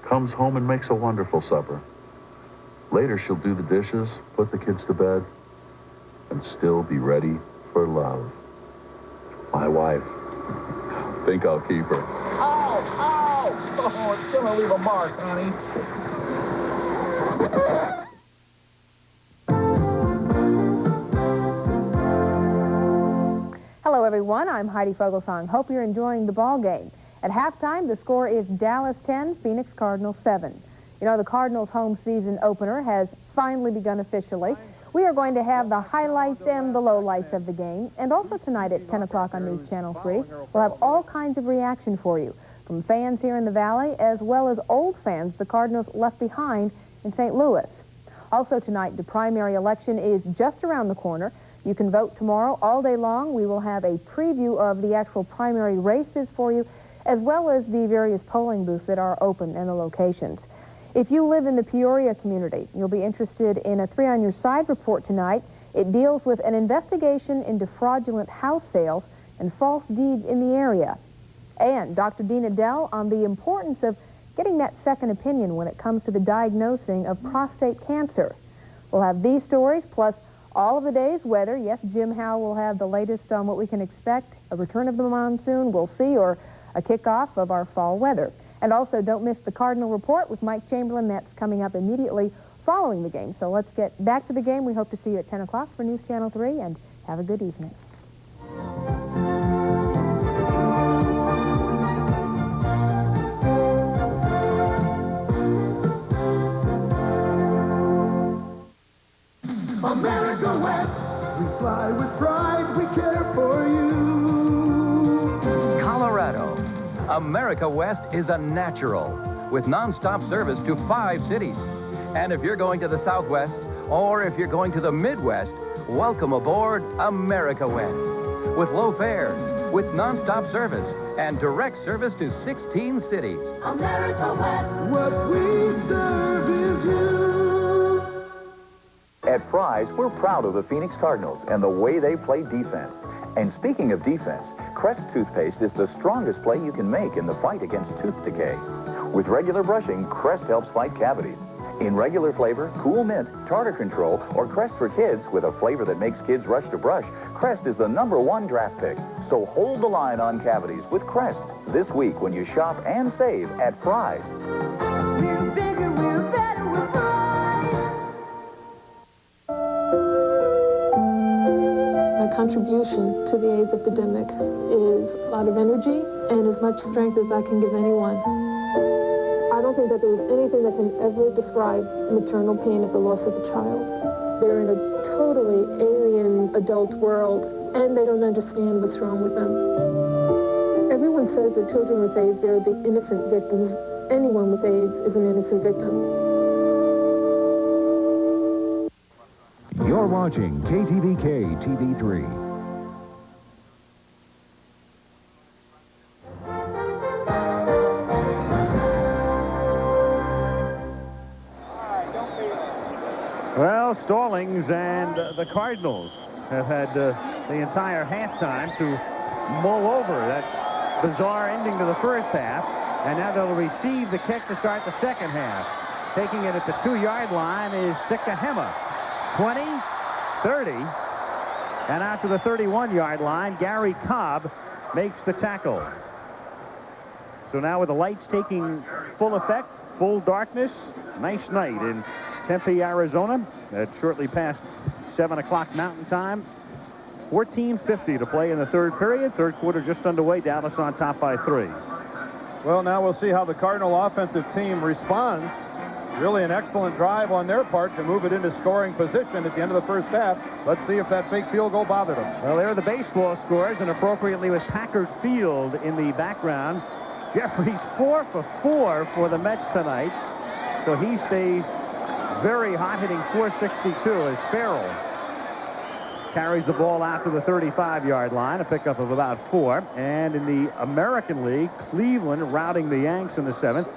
comes home and makes a wonderful supper. Later, she'll do the dishes, put the kids to bed, and still be ready for love. My wife. Think I'll keep her. Ow! Ow! Oh, it's gonna leave a mark, honey. Hello, everyone. I'm Heidi Fogelsong. Hope you're enjoying the ball game. At halftime, the score is Dallas 10, Phoenix Cardinals 7. You know, the Cardinals' home season opener has finally begun officially. We are going to have the highlights and the lowlights of the game. And also tonight at 10 o'clock on News Channel 3, we'll have all kinds of reaction for you, from fans here in the Valley as well as old fans the Cardinals left behind in St. Louis. Also tonight, the primary election is just around the corner. You can vote tomorrow all day long. We will have a preview of the actual primary races for you, as well as the various polling booths that are open and the locations. If you live in the Peoria community, you'll be interested in a 3 on Your Side report tonight. It deals with an investigation into fraudulent house sales and false deeds in the area. And Dr. Dean Adele on the importance of getting that second opinion when it comes to the diagnosing of prostate cancer. We'll have these stories, plus all of the day's weather. Yes, Jim Howe will have the latest on what we can expect, a return of the monsoon, we'll see, or a kickoff of our fall weather. And also, don't miss the Cardinal Report with Mike Chamberlain. That's coming up immediately following the game. So let's get back to the game. We hope to see you at 10 o'clock for News Channel 3, and have a good evening. America West, we fly with pride, we care for you. Colorado. America West is a natural with non-stop service to 5 cities. And if you're going to the Southwest or if you're going to the Midwest, welcome aboard America West. With low fares, with non-stop service, and direct service to 16 cities. America West, what we serve is you. At Fry's, we're proud of the Phoenix Cardinals and the way they play defense. And speaking of defense, Crest toothpaste is the strongest play you can make in the fight against tooth decay. With regular brushing, Crest helps fight cavities. In regular flavor, Cool Mint, Tartar Control, or Crest for Kids with a flavor that makes kids rush to brush, Crest is the #1 draft pick. So hold the line on cavities with Crest this week when you shop and save at Fry's. We're bigger, we're better, we're Fry's. My contribution to the AIDS epidemic is a lot of energy and as much strength as I can give anyone. I don't think that there is anything that can ever describe maternal pain at the loss of a child. They're in a totally alien adult world, and they don't understand what's wrong with them. Everyone says that children with AIDS, they're the innocent victims. Anyone with AIDS is an innocent victim. You're watching KTVK TV3. Well, Stallings and the Cardinals have had the entire halftime to mull over that bizarre ending to the first half, and now they'll receive the kick to start the second half. Taking it at the 2-yard line is Sikahema. 20, 30, and out to the 31-yard line, Gary Cobb makes the tackle. So now with the lights taking full effect, full darkness, nice night in Tempe, Arizona, at shortly past 7 o'clock Mountain Time. 14:50 to play in the third period. Third quarter just underway. Dallas on top by 3. Well, now we'll see how the Cardinal offensive team responds. Really an excellent drive on their part to move it into scoring position at the end of the first half. Let's see if that big field goal bothered them. Well, there are the baseball scores, and appropriately with Packard Field in the background. Jeffries 4 for 4 for the Mets tonight. So he stays very hot, hitting .462 as Farrell carries the ball out to the 35-yard line, a pickup of about 4. And in the American League, Cleveland routing the Yanks in the 7th.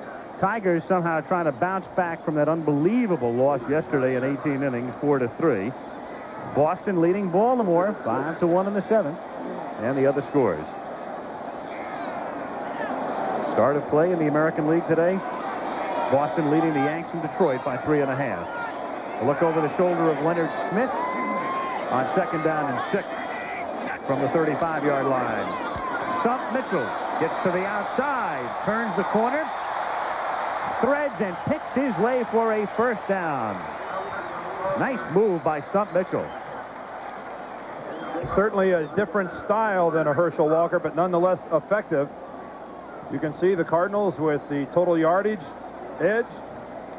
Tigers somehow trying to bounce back from that unbelievable loss yesterday in 18 innings, 4-3. Boston leading Baltimore 5-1 in the 7th. And the other scores. Start of play in the American League today. Boston leading the Yanks in Detroit by 3.5. A look over the shoulder of Leonard Smith on 2nd down and 6 from the 35-yard line. Stump Mitchell gets to the outside, turns the corner, threads and picks his way for a 1st down. Nice move by Stump Mitchell. Certainly a different style than a Herschel Walker, but nonetheless effective. You can see the Cardinals with the total yardage edge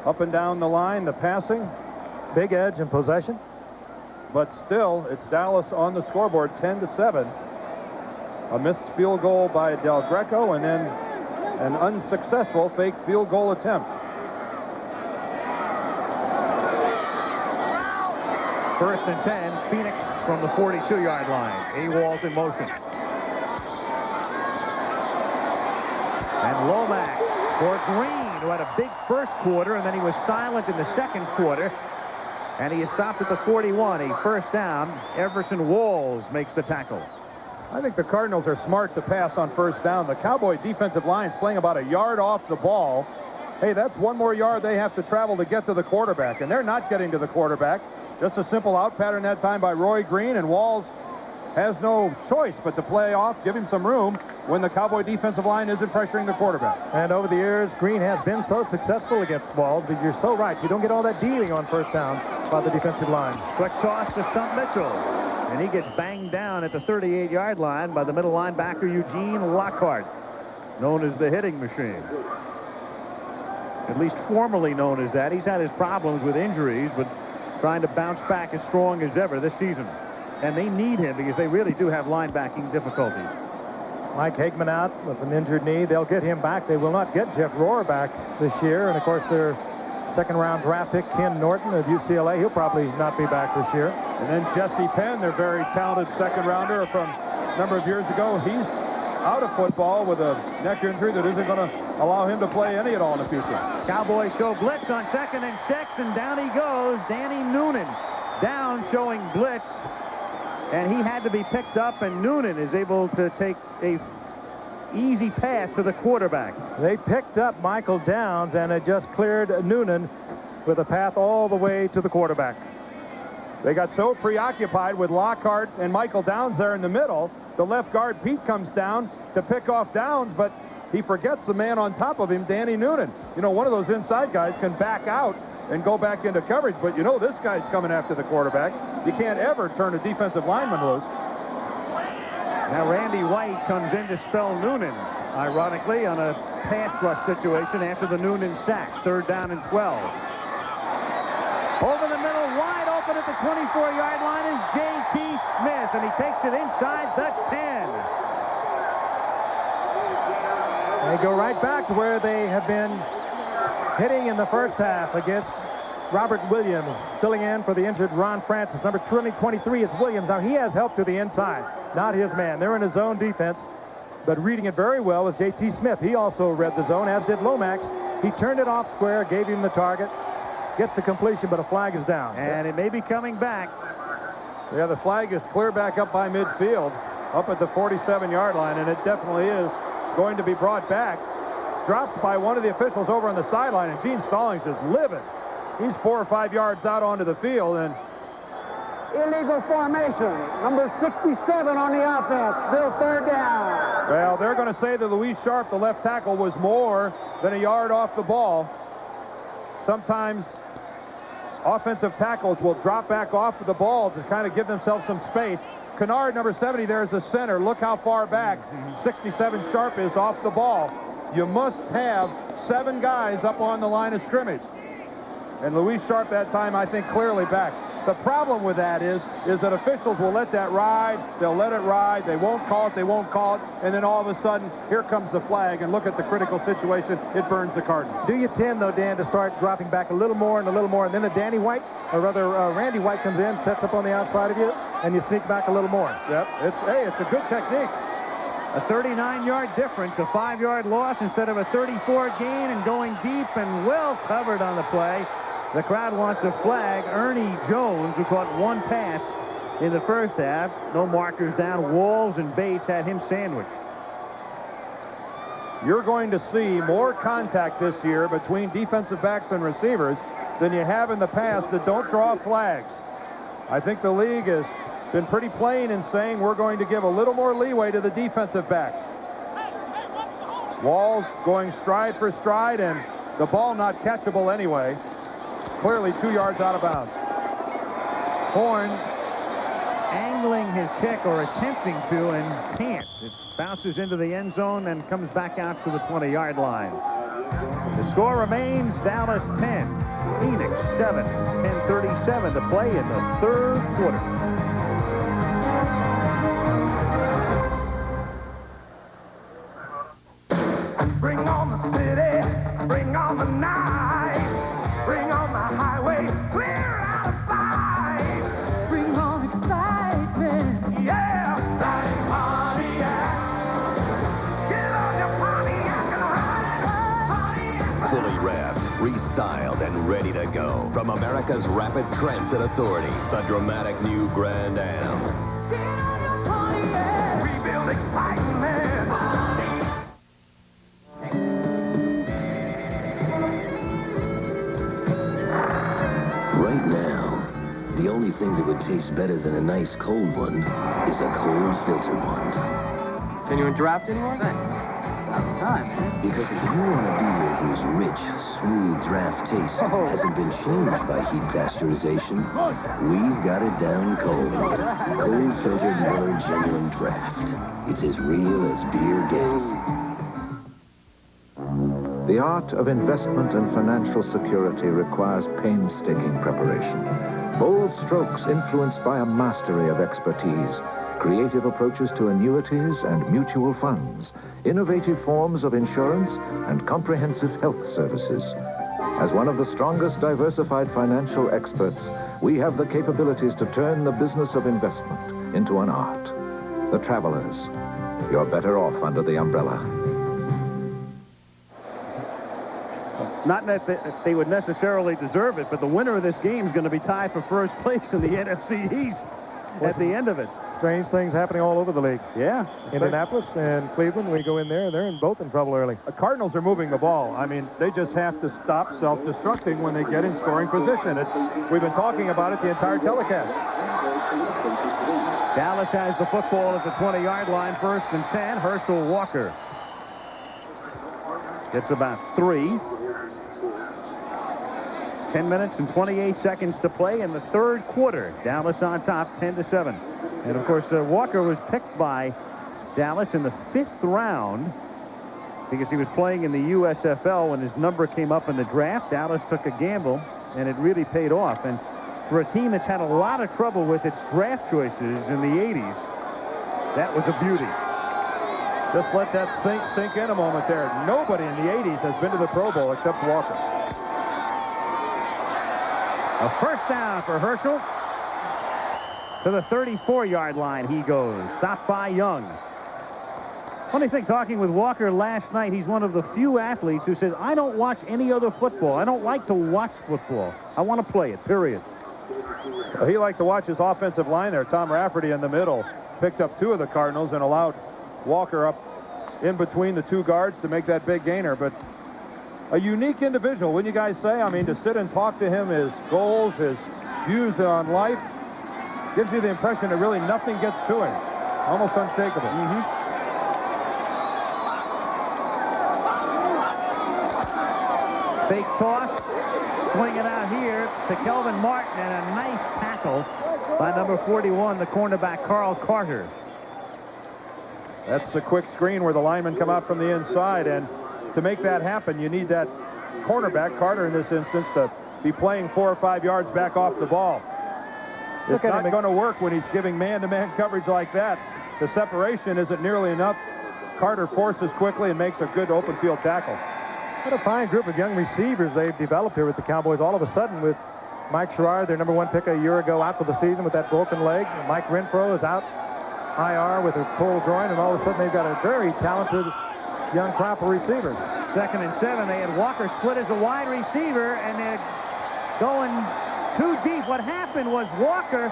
up and down the line, the passing. Big edge in possession. But still, it's Dallas on the scoreboard, 10-7. A missed field goal by Del Greco, and then an unsuccessful fake field goal attempt. 1st and 10, Phoenix from the 42-yard line. A-Wall's in motion. And Lomax for Green, who had a big 1st quarter, and then he was silent in the 2nd quarter. And he is stopped at the 41, a 1st down. Everson Walls makes the tackle. I think the Cardinals are smart to pass on 1st down. The Cowboy defensive line is playing about a yard off the ball. Hey, that's 1 more yard they have to travel to get to the quarterback, and they're not getting to the quarterback. Just a simple out pattern that time by Roy Green, and Walls has no choice but to play off, give him some room when the Cowboy defensive line isn't pressuring the quarterback. And over the years, Green has been so successful against Walls, but you're so right. You don't get all that dealing on 1st down by the defensive line. Quick toss to Stump Mitchell. And he gets banged down at the 38-yard line by the middle linebacker, Eugene Lockhart, known as the hitting machine. At least formerly known as that. He's had his problems with injuries, but trying to bounce back as strong as ever this season. And they need him because they really do have linebacking difficulties. Mike Hageman out with an injured knee. They'll get him back. They will not get Jeff Rohr back this year. And, of course, their 2nd-round draft pick, Ken Norton of UCLA, he'll probably not be back this year. And then Jesse Penn, their very talented 2nd-rounder from a number of years ago. He's out of football with a neck injury that isn't going to allow him to play any at all in the future. Cowboys show blitz on 2nd and 6, and down he goes. Danny Noonan down showing blitz. And he had to be picked up, and Noonan is able to take a easy path to the quarterback. They picked up Michael Downs, and it just cleared Noonan with a path all the way to the quarterback. They got so preoccupied with Lockhart and Michael Downs there in the middle. The left guard, Pete, comes down to pick off Downs, but he forgets the man on top of him, Danny Noonan. You know, one of those inside guys can back out and go back into coverage, but you know this guy's coming after the quarterback. You can't ever turn a defensive lineman loose. Now Randy White comes in to spell Noonan, ironically, on a pass rush situation after the Noonan sack. 3rd down and 12. Over the middle, wide open at the 24-yard line is J.T. Smith, and he takes it inside the 10. They go right back to where they have been hitting in the 1st half against Robert Williams, filling in for the injured Ron Francis. Number 23 is Williams. Now, he has help to the inside, not his man. They're in his zone defense, but reading it very well is J.T. Smith. He also read the zone, as did Lomax. He turned it off square, gave him the target, gets the completion, but a flag is down. And it may be coming back. Yeah, the flag is clear back up by midfield, up at the 47-yard line, and it definitely is going to be brought back. Dropped by one of the officials over on the sideline, and Gene Stallings is livid. He's 4 or 5 yards out onto the field, and Illegal formation. Number 67 on the offense. Still 3rd down. Well, they're going to say that Luis Sharp, the left tackle, was more than a yard off the ball. Sometimes offensive tackles will drop back off of the ball to kind of give themselves some space. Kennard, number 70, there is the center. Look how far back 67 Sharp is off the ball. You must have 7 guys up on the line of scrimmage. And Luis Sharp that time, I think, clearly back. The problem with that is that officials will let that ride. They'll let it ride. They won't call it. They won't call it. And then all of a sudden, here comes the flag. And look at the critical situation. It burns the Cardinals. Do you tend, though, Dan, to start dropping back a little more and a little more, and then Randy White comes in, sets up on the outside of you, and you sneak back a little more? Yep. It's a good technique. A 39-yard difference, a 5-yard loss instead of a 34 gain, and going deep and well covered on the play. The crowd wants a flag. Ernie Jones, who caught 1 pass in the first half. No markers down. Walls and Bates had him sandwiched. you're going to see more contact this year between defensive backs and receivers than you have in the past that don't draw flags. I think the league has been pretty plain in saying we're going to give a little more leeway to the defensive backs. Walls going stride for stride, and the ball not catchable anyway. Clearly 2 yards out of bounds. Horn angling his kick, or attempting to, and can't. It bounces into the end zone and comes back out to the 20-yard line. The score remains Dallas 10, Phoenix 7, 10:37 to play in the third quarter. Bring on the city, bring on the night, bring on the highway, clear out of sight. Bring on excitement, yeah, ride Pontiac. Get on your Pontiac and ride. Fully revved, restyled, and ready to go. From America's Rapid Transit Authority, the dramatic new Grand Am. Get on your Pontiac. We build excitement. Right now, the only thing that would taste better than a nice cold one is a cold filtered one. Genuine draft anyone? About time, man. Because if you want a beer whose rich, smooth draft taste hasn't been changed by heat pasteurization, we've got it down cold. Cold filtered Miller Genuine Draft. It's as real as beer gets. The art of investment and financial security requires painstaking preparation. Bold strokes influenced by a mastery of expertise, creative approaches to annuities and mutual funds, innovative forms of insurance, and comprehensive health services. As one of the strongest diversified financial experts, we have the capabilities to turn the business of investment into an art. The Travelers. You're better off under the umbrella. Not that they would necessarily deserve it, but the winner of this game is going to be tied for first place in the NFC East at the end of it. Strange things happening all over the league. Yeah. Indianapolis and Cleveland, we go in there, they're in both in trouble early. The Cardinals are moving the ball. I mean, they just have to stop self-destructing when they get in scoring position. We've been talking about it the entire telecast. Dallas has the football at the 20-yard line, 1st and 10. Herschel Walker gets about 3. 10 minutes and 28 seconds to play in the third quarter. Dallas on top, 10-7. And, of course, Walker was picked by Dallas in the 5th round because he was playing in the USFL when his number came up in the draft. Dallas took a gamble, and it really paid off. And for a team that's had a lot of trouble with its draft choices in the 80s, that was a beauty. Just let that sink in a moment there. Nobody in the 80s has been to the Pro Bowl except Walker. A first down for Herschel. To the 34-yard line he goes. Stopped by Young. Funny thing, talking with Walker last night, he's one of the few athletes who says, I don't watch any other football. I don't like to watch football. I want to play it, period. Well, he liked to watch his offensive line there. Tom Rafferty in the middle picked up 2 of the Cardinals and allowed Walker up in between the 2 guards to make that big gainer. But a unique individual, wouldn't you guys say? I mean, to sit and talk to him, his goals, his views on life, gives you the impression that really nothing gets to him. Almost unshakable. Fake toss. Swing it out here to Kelvin Martin, and a nice tackle by number 41, the cornerback Carl Carter. That's a quick screen where the linemen come out from the inside, and to make that happen, you need that cornerback, Carter in this instance, to be playing 4 or 5 yards back off the ball. It's not going to work when he's giving man-to-man coverage like that. The separation isn't nearly enough. Carter forces quickly and makes a good open field tackle. What a fine group of young receivers they've developed here with the Cowboys. All of a sudden, with Mike Sherrard, their #1 pick a year ago, out for the season with that broken leg. Mike Renfro is out IR with a pulled groin, and all of a sudden they've got a very talented young crop of receivers. 2nd and 7. They had Walker split as a wide receiver, and they're going too deep. What happened was Walker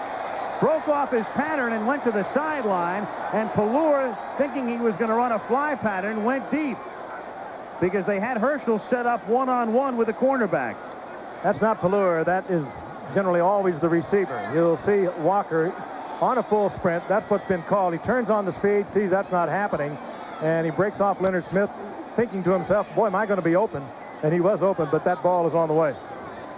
broke off his pattern and went to the sideline, and Pallur, thinking he was going to run a fly pattern, went deep. because they had Herschel set up one-on-one with the cornerback. That's not Pelluer. That is generally always the receiver. You'll see Walker on a full sprint. That's what's been called. He turns on the speed, sees that's not happening, and he breaks off Leonard Smith, thinking to himself, boy, am I going to be open? And he was open, but that ball is on the way.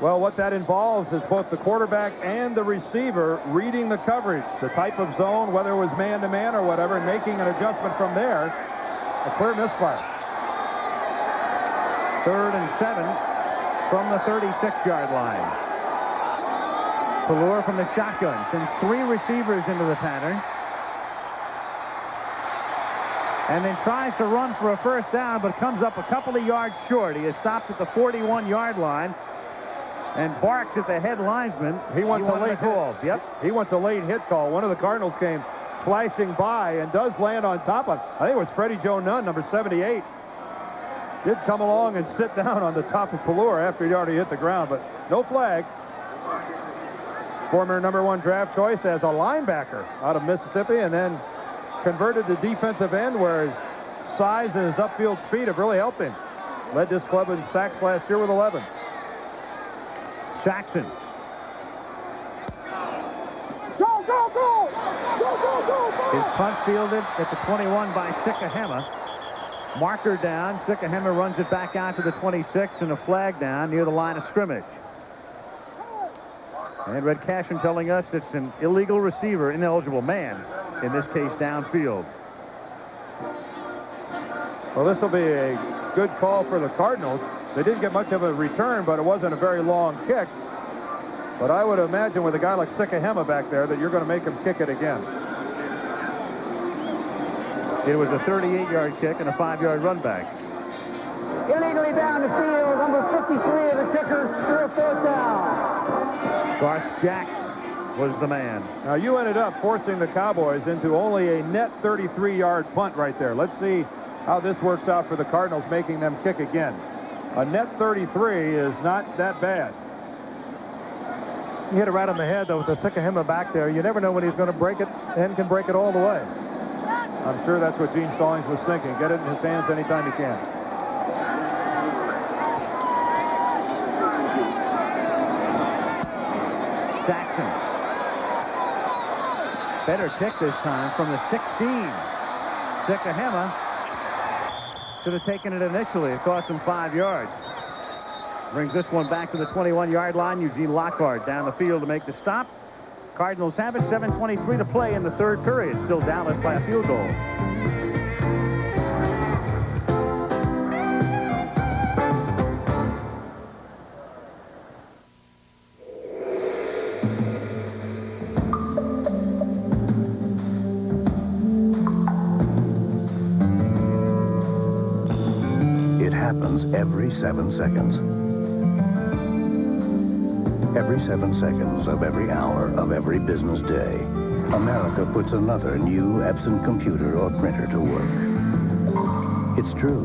Well, what that involves is both the quarterback and the receiver reading the coverage, the type of zone, whether it was man-to-man or whatever, and making an adjustment from there. A clear misfire. 3rd and 7 from the 36-yard line. Pelluer from the shotgun sends 3 receivers into the pattern. And then tries to run for a first down, but comes up a couple of yards short. He is stopped at the 41-yard line and barks at the head linesman. He wants a late call. Yep. He wants a late hit call. One of the Cardinals came flashing by and does land on top of, I think it was Freddie Joe Nunn, number 78. Did come along and sit down on the top of Pelluer after he'd already hit the ground, but no flag. Former number 1 draft choice as a linebacker out of Mississippi, and then converted to defensive end, where his size and his upfield speed have really helped him. Led this club in sacks last year with 11. Jackson. Go, go, go! Go, go, go, go! His punt fielded at the 21 by Sikahema. Marker down. Sikahema runs it back out to the 26 and a flag down near the line of scrimmage. And Red Cashin telling us it's an illegal receiver, ineligible man, in this case downfield. Well, this will be a good call for the Cardinals. They didn't get much of a return, but it wasn't a very long kick. But I would imagine with a guy like Sikahema back there that you're going to make him kick it again. It was a 38-yard kick and a 5-yard run back. Illegally down the field, number 53 of the kickers, 4th down. Garth Jacks was the man. Now, you ended up forcing the Cowboys into only a net 33-yard punt right there. Let's see how this works out for the Cardinals, making them kick again. A net 33 is not that bad. He hit it right on the head, though, with the Sikahema back there. You never know when he's going to break it and can break it all the way. I'm sure that's what Gene Stallings was thinking. Get it in his hands anytime he can. Jackson. Better kick this time from the 16. Sikahema should have taken it initially. It cost him 5 yards. Brings this one back to the 21-yard line. Eugene Lockhart down the field to make the stop. Cardinals have it. 7:23 to play in the 3rd period. Still Dallas by a field goal. It happens every 7 seconds. Every 7 seconds of every hour of every business day, America puts another new Epson computer or printer to work. It's true.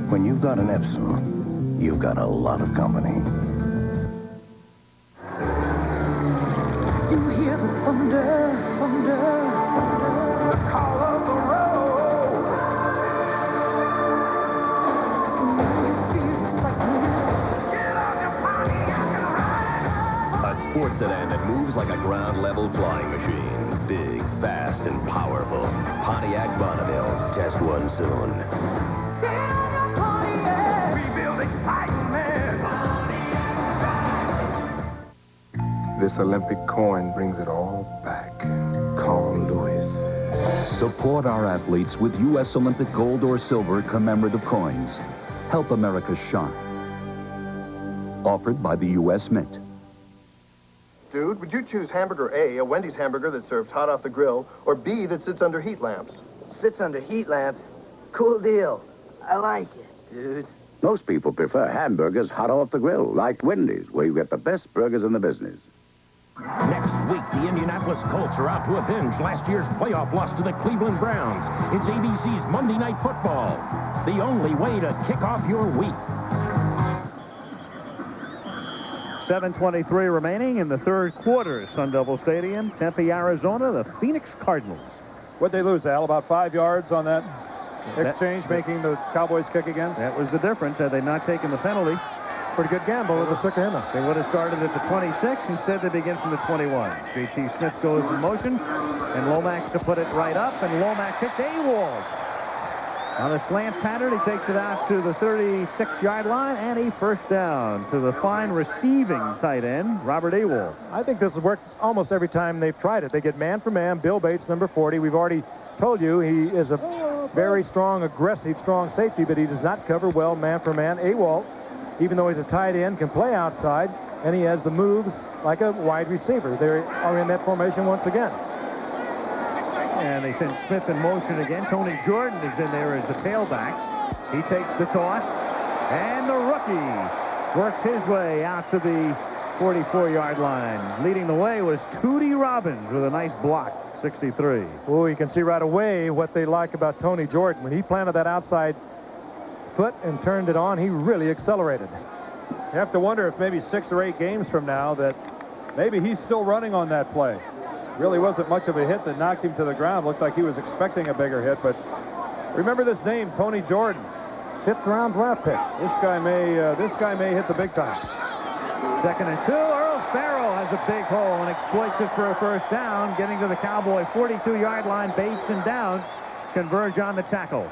When you've got an Epson, you've got a lot of company. You hear the thunder, thunder, the call of the road. You feel excitement. Get on your Pontiac and ride. A sports sedan that moves like a ground-level flying machine. Big, fast, and powerful. Pontiac Bonneville. Test one soon. Get on your Pontiac. We build excitement. This Olympic coin brings it all back. Carl Lewis. Support our athletes with U.S. Olympic gold or silver commemorative coins. Help America shine. Offered by the U.S. Mint. Dude, would you choose hamburger A, a Wendy's hamburger that's served hot off the grill, or B, that sits under heat lamps? Sits under heat lamps? Cool deal. I like it, dude. Most people prefer hamburgers hot off the grill, like Wendy's, where you get the best burgers in the business. Next week, the Indianapolis Colts are out to avenge last year's playoff loss to the Cleveland Browns. It's ABC's Monday Night Football, the only way to kick off your week. 7:23 remaining in the 3rd quarter. Sun Devil Stadium, Tempe, Arizona, the Phoenix Cardinals. What'd they lose, Al? About 5 yards on that exchange, making the Cowboys kick again. That was the difference. Had they not taken the penalty, pretty good gamble with the sick hammer. they would have started at the 26. Instead, they begin from the 21. J.T. Smith goes in motion, and Lomax to put it right up, and Lomax hits Ewald. On a slant pattern, he takes it out to the 36-yard line, and a first down to the fine receiving tight end, Robert Ewald. I think this has worked almost every time they've tried it. They get man for man. Bill Bates, number 40. We've already told you he is a very strong, aggressive, strong safety, but he does not cover well man for man. Ewald, even though he's a tight end, can play outside, and he has the moves like a wide receiver. They are in that formation once again. And they send Smith in motion again. Tony Jordan is in there as the tailback. He takes the toss, and the rookie works his way out to the 44-yard line. Leading the way was Tootie Robbins with a nice block, 63. Oh, you can see right away what they like about Tony Jordan. When he planted that outside foot and turned it on, he really accelerated. You have to wonder if maybe 6 or 8 games from now that maybe he's still running on that play. Really wasn't much of a hit that knocked him to the ground. Looks like he was expecting a bigger hit, but remember this name, Tony Jordan. 5th-round draft pick. This guy may hit the big time. 2nd and 2. Earl Farrell has a big hole and exploits it for a first down, getting to the Cowboy 42-yard line. Bates and Downs converge on the tackle.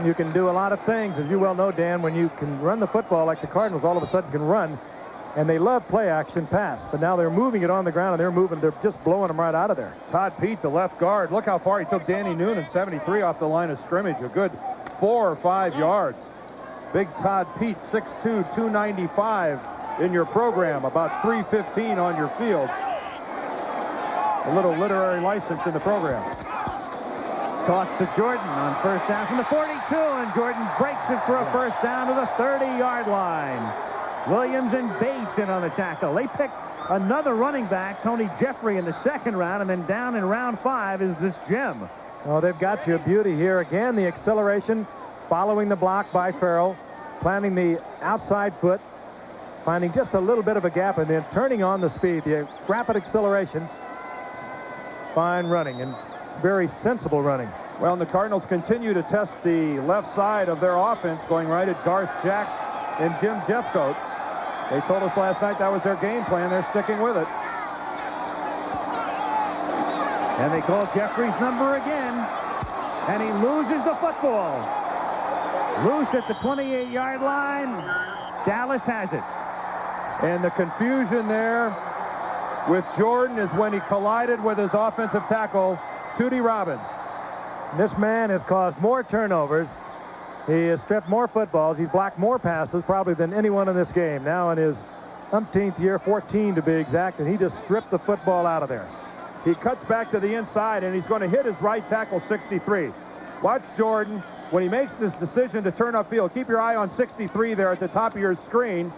You can do a lot of things, as you well know, Dan, when you can run the football like the Cardinals all of a sudden can run. And they love play action pass, but now they're moving it on the ground, and they're just blowing them right out of there. Todd Pete, the left guard. Look how far he took Danny Noonan, 73, off the line of scrimmage. A good 4 or 5 yards. Big Todd Pete, 6'2", 295 in your program, about 315 on your field. A little literary license in the program. Toss to Jordan on first down from the 42, and Jordan breaks it for a first down to the 30-yard line. Williams and Bates in on the tackle. They picked another running back, Tony Jeffrey, in the 2nd round, and then down in round 5 is this gem. Oh, they've got you a beauty here. Again, the acceleration, following the block by Farrell, planting the outside foot, finding just a little bit of a gap, and then turning on the speed, the rapid acceleration. Fine running, and very sensible running. Well, and the Cardinals continue to test the left side of their offense, going right at Garth Jack and Jim Jeffcoat. They told us last night that was their game plan. They're sticking with it. And they call Jeffrey's number again, and he loses the football. Loose at the 28-yard line. Dallas has it. And the confusion there with Jordan is when he collided with his offensive tackle, Tootie Robbins. This man has caused more turnovers. He has stripped more footballs. He's blocked more passes probably than anyone in this game. Now in his umpteenth year, 14 to be exact, and he just stripped the football out of there. He cuts back to the inside, and he's going to hit his right tackle, 63. Watch Jordan when he makes this decision to turn upfield. Keep your eye on 63 there at the top of your screen.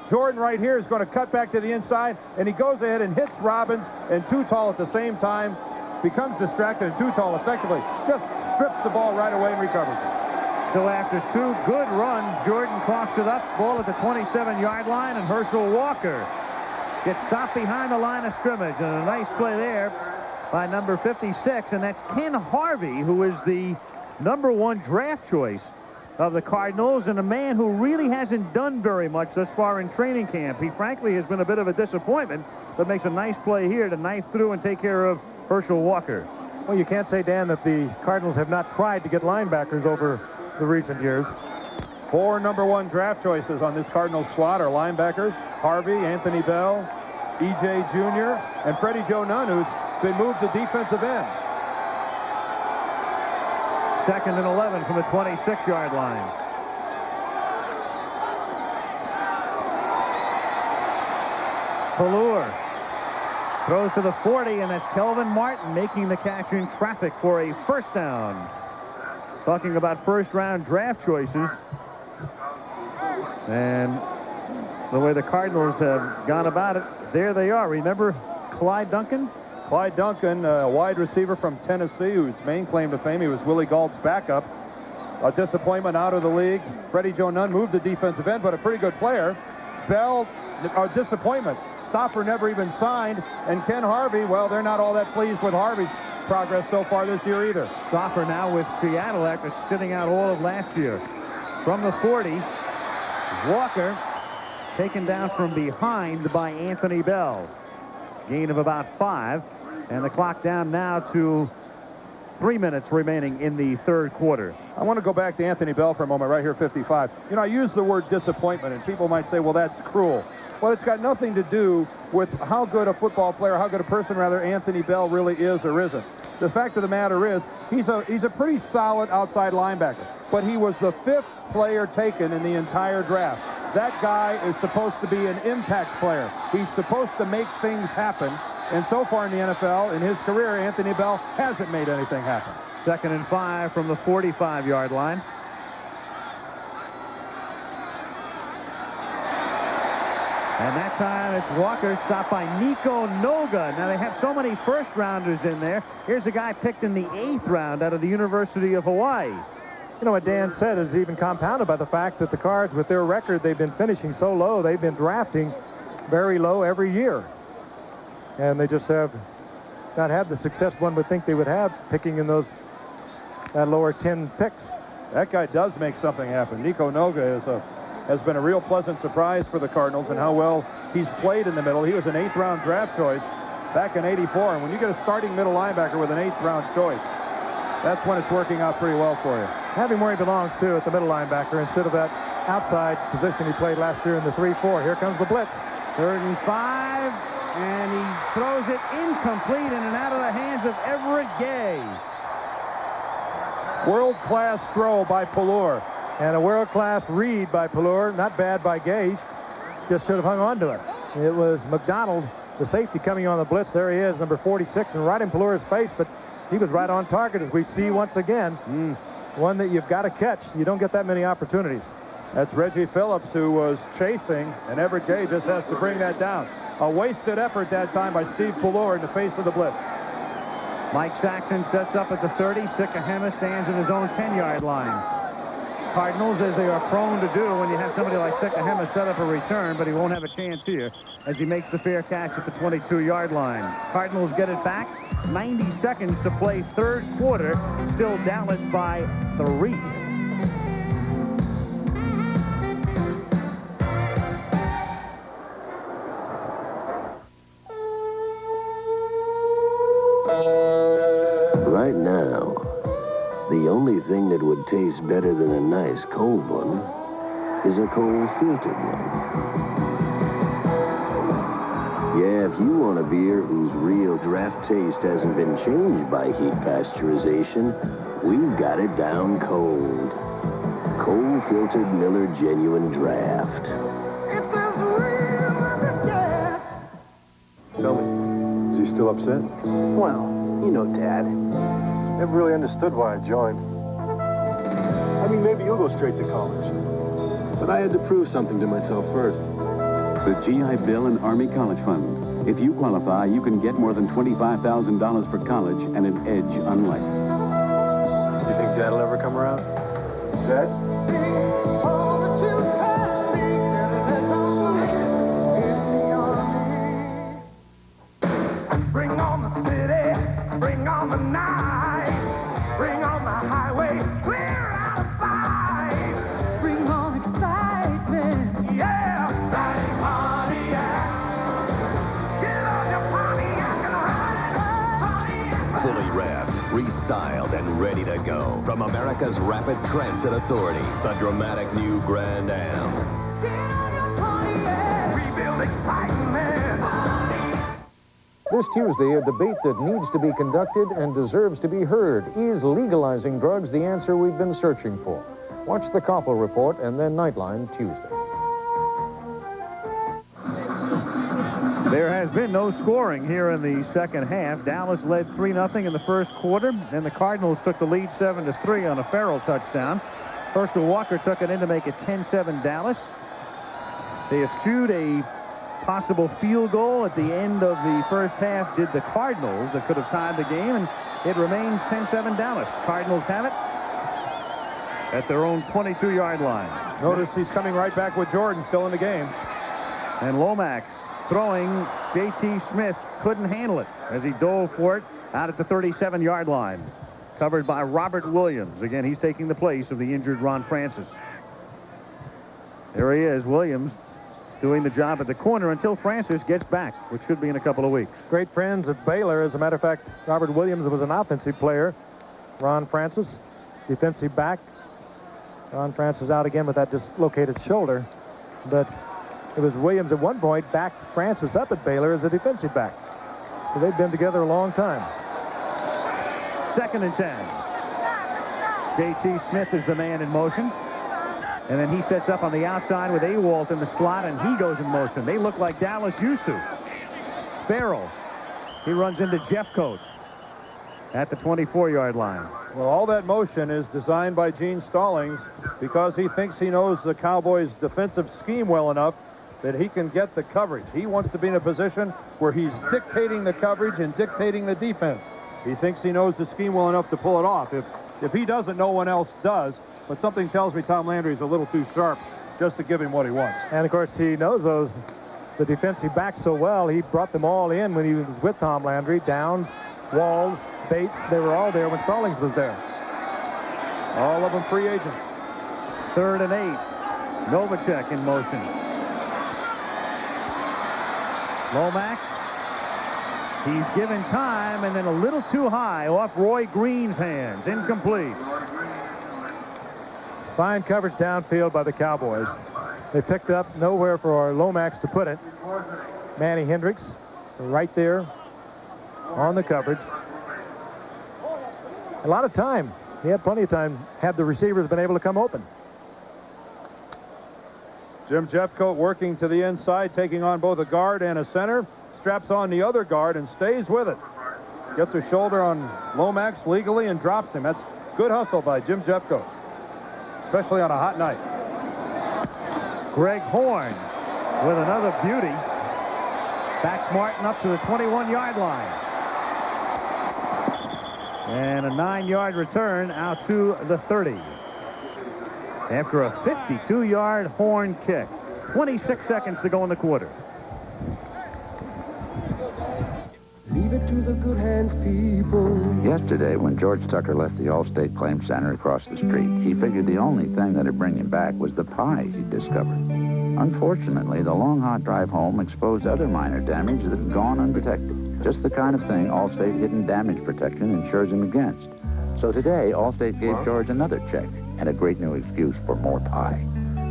Jordan right here is going to cut back to the inside, and he goes ahead and hits Robbins and Tootal at the same time. Becomes distracted, and Tootal effectively just strips the ball right away and recovers it. So after 2 good runs, Jordan coughs it up, ball at the 27-yard line, and Herschel Walker gets stopped behind the line of scrimmage. And a nice play there by number 56, and that's Ken Harvey, who is the #1 draft choice of the Cardinals, and a man who really hasn't done very much thus far in training camp. He frankly has been a bit of a disappointment, but makes a nice play here to knife through and take care of Herschel Walker. Well, you can't say, Dan, that the Cardinals have not tried to get linebackers over the recent years. 4 #1 draft choices on this Cardinals squad are linebackers: Harvey, Anthony Bell, E.J. Jr., and Freddie Joe Nunn, who's been moved to defensive end. 2nd and 11 from the 26-yard line. Ballure throws to the 40, and that's Kelvin Martin making the catch in traffic for a first down. Talking about first-round draft choices, and the way the Cardinals have gone about it, there they are. Remember Clyde Duncan? Clyde Duncan, a wide receiver from Tennessee, whose main claim to fame, he was Willie Gault's backup. A disappointment out of the league. Freddie Joe Nunn moved to defensive end, but a pretty good player. Bell, a disappointment. Stopper never even signed. And Ken Harvey, well, they're not all that pleased with Harvey's progress so far this year either. Stoffer now with Seattle after sitting out all of last year. From the 40, Walker taken down from behind by Anthony Bell. Gain of about 5, and the clock down now to 3 minutes remaining in the third quarter. I want to go back to Anthony Bell for a moment right here, 55. You know, I use the word disappointment, and people might say, well, that's cruel. Well, it's got nothing to do with how good a football player, how good a person, rather, Anthony Bell really is or isn't. The fact of the matter is, he's a pretty solid outside linebacker, but he was the 5th player taken in the entire draft. That guy is supposed to be an impact player. He's supposed to make things happen. And so far in the NFL, in his career, Anthony Bell hasn't made anything happen. 2nd and 5 from the 45-yard line. And that time it's Walker stopped by Nico Noga. Now they have so many first-rounders in there. Here's a guy picked in the 8th round out of the University of Hawaii. You know, what Dan said is even compounded by the fact that the Cards, with their record, they've been finishing so low, they've been drafting very low every year. And they just have not had the success one would think they would have picking in that lower 10 picks. That guy does make something happen. Nico Noga has been a real pleasant surprise for the Cardinals and how well he's played in the middle. He was an 8th-round draft choice back in '84, and when you get a starting middle linebacker with an 8th-round choice, that's when it's working out pretty well for you. Having where he belongs, too, at the middle linebacker instead of that outside position he played last year in the 3-4. Here comes the blitz. 3rd and 5, and he throws it incomplete in and out of the hands of Everett Gay. World-class throw by Pallur. And a world-class read by Pallur. Not bad by Gage. Just should have hung on to it. It was McDonald, the safety, coming on the blitz. There he is, number 46, and right in Pallur's face, but he was right on target, as we see once again. One that you've got to catch. You don't get that many opportunities. That's Reggie Phillips, who was chasing, and Everett Gay just has to bring that down. A wasted effort that time by Steve Pallur in the face of the blitz. Mike Saxon sets up at the 30. Sikahema stands in his own 10-yard line. Cardinals, as they are prone to do when you have somebody like Sikahema set up a return, but he won't have a chance here as he makes the fair catch at the 22-yard line. Cardinals get it back. 90 seconds to play third quarter. Still Dallas by 3. Right now, the only thing that would taste better than a nice cold one is a cold filtered one. Yeah, if you want a beer whose real draft taste hasn't been changed by heat pasteurization, we've got it down cold. Cold filtered Miller Genuine Draft. It's as real as it gets. Tell me, is he still upset? Well, you know, Dad. Never really understood why I joined. I mean, maybe you'll go straight to college. But I had to prove something to myself first. The GI Bill and Army College Fund. If you qualify, you can get more than $25,000 for college and an edge on life. Do you think Dad will ever come around? Dad? Bring on the city, bring on the night, bring on the highway, clear out of sight. Bring on excitement, yeah, riding Pontiac. Get on your Pontiac and ride. Fully revved, restyled, and ready to go. From America's Rapid Transit Authority, the dramatic new Grand Am. Get on your Pontiac. Rebuild excitement. This Tuesday, a debate that needs to be conducted and deserves to be heard. Is legalizing drugs the answer we've been searching for? Watch the Koppel Report and then Nightline Tuesday. There has been no scoring here in the second half. Dallas led 3-0 in the first quarter. Then the Cardinals took the lead 7-3 on a Farrell touchdown. Herschel Walker took it in to make it 10-7 Dallas. They eschewed a possible field goal at the end of the first half, did the Cardinals, that could have tied the game, and it remains 10-7 Dallas. Cardinals have it at their own 22-yard line. Notice he's coming right back with Jordan still in the game. And Lomax throwing. J.T. Smith couldn't handle it as he dove for it out at the 37-yard line. Covered by Robert Williams. Again, he's taking the place of the injured Ron Francis. There he is, Williams, doing the job at the corner until Francis gets back, which should be in a couple of weeks. Great friends at Baylor. As a matter of fact, Robert Williams was an offensive player. Ron Francis, defensive back. Ron Francis out again with that dislocated shoulder. But it was Williams at one point backed Francis up at Baylor as a defensive back. So they've been together a long time. 2nd and 10. J.T. Smith is the man in motion. And then he sets up on the outside with Awalt in the slot, and he goes in motion. They look like Dallas used to. Farrell. He runs into Jeffcoat at the 24-yard line. Well, all that motion is designed by Gene Stallings because he thinks he knows the Cowboys' defensive scheme well enough that he can get the coverage. He wants to be in a position where he's dictating the coverage and dictating the defense. He thinks he knows the scheme well enough to pull it off. If he doesn't, no one else does. But something tells me Tom Landry's a little too sharp just to give him what he wants. And, of course, he knows the defensive backs so well. He brought them all in when he was with Tom Landry. Downs, Walls, Bates, they were all there when Stallings was there. All of them free agents. 3rd and 8. Novacek in motion. Lomax. He's given time, and then a little too high off Roy Green's hands. Incomplete. Fine coverage downfield by the Cowboys. They picked up nowhere for Lomax to put it. Manny Hendricks right there on the coverage. A lot of time. He had plenty of time had the receivers been able to come open. Jim Jeffcoat working to the inside, taking on both a guard and a center. Straps on the other guard and stays with it. Gets a shoulder on Lomax legally and drops him. That's good hustle by Jim Jeffcoat, especially on a hot night. Greg Horn with another beauty. Backs Martin up to the 21-yard line. And a 9-yard return out to the 30. After a 52-yard Horn kick. 26 seconds to go in the quarter. Leave it to the good hands, people. Yesterday, when George Tucker left the Allstate Claim Center across the street, he figured the only thing that'd bring him back was the pie he'd discovered. Unfortunately, the long, hot drive home exposed other minor damage that had gone undetected. Just the kind of thing Allstate Hidden Damage Protection insures him against. So today, Allstate gave George another check and a great new excuse for more pie.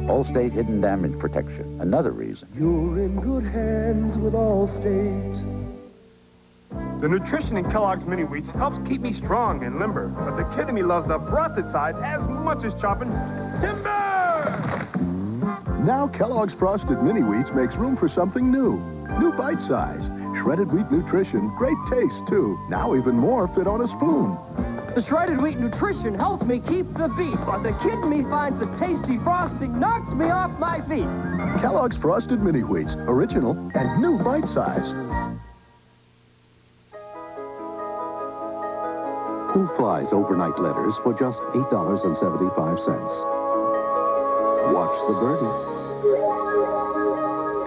Allstate Hidden Damage Protection, another reason. You're in good hands with Allstate. The nutrition in Kellogg's Mini Wheats helps keep me strong and limber, but the kid in me loves the frosted side as much as chopping timber! Now Kellogg's Frosted Mini Wheats makes room for something new. New bite size. Shredded wheat nutrition, great taste too. Now even more fit on a spoon. The shredded wheat nutrition helps me keep the beat, but the kid in me finds the tasty frosting knocks me off my feet. Kellogg's Frosted Mini Wheats, original and new bite size. Who flies overnight letters for just $8.75? Watch the birdie.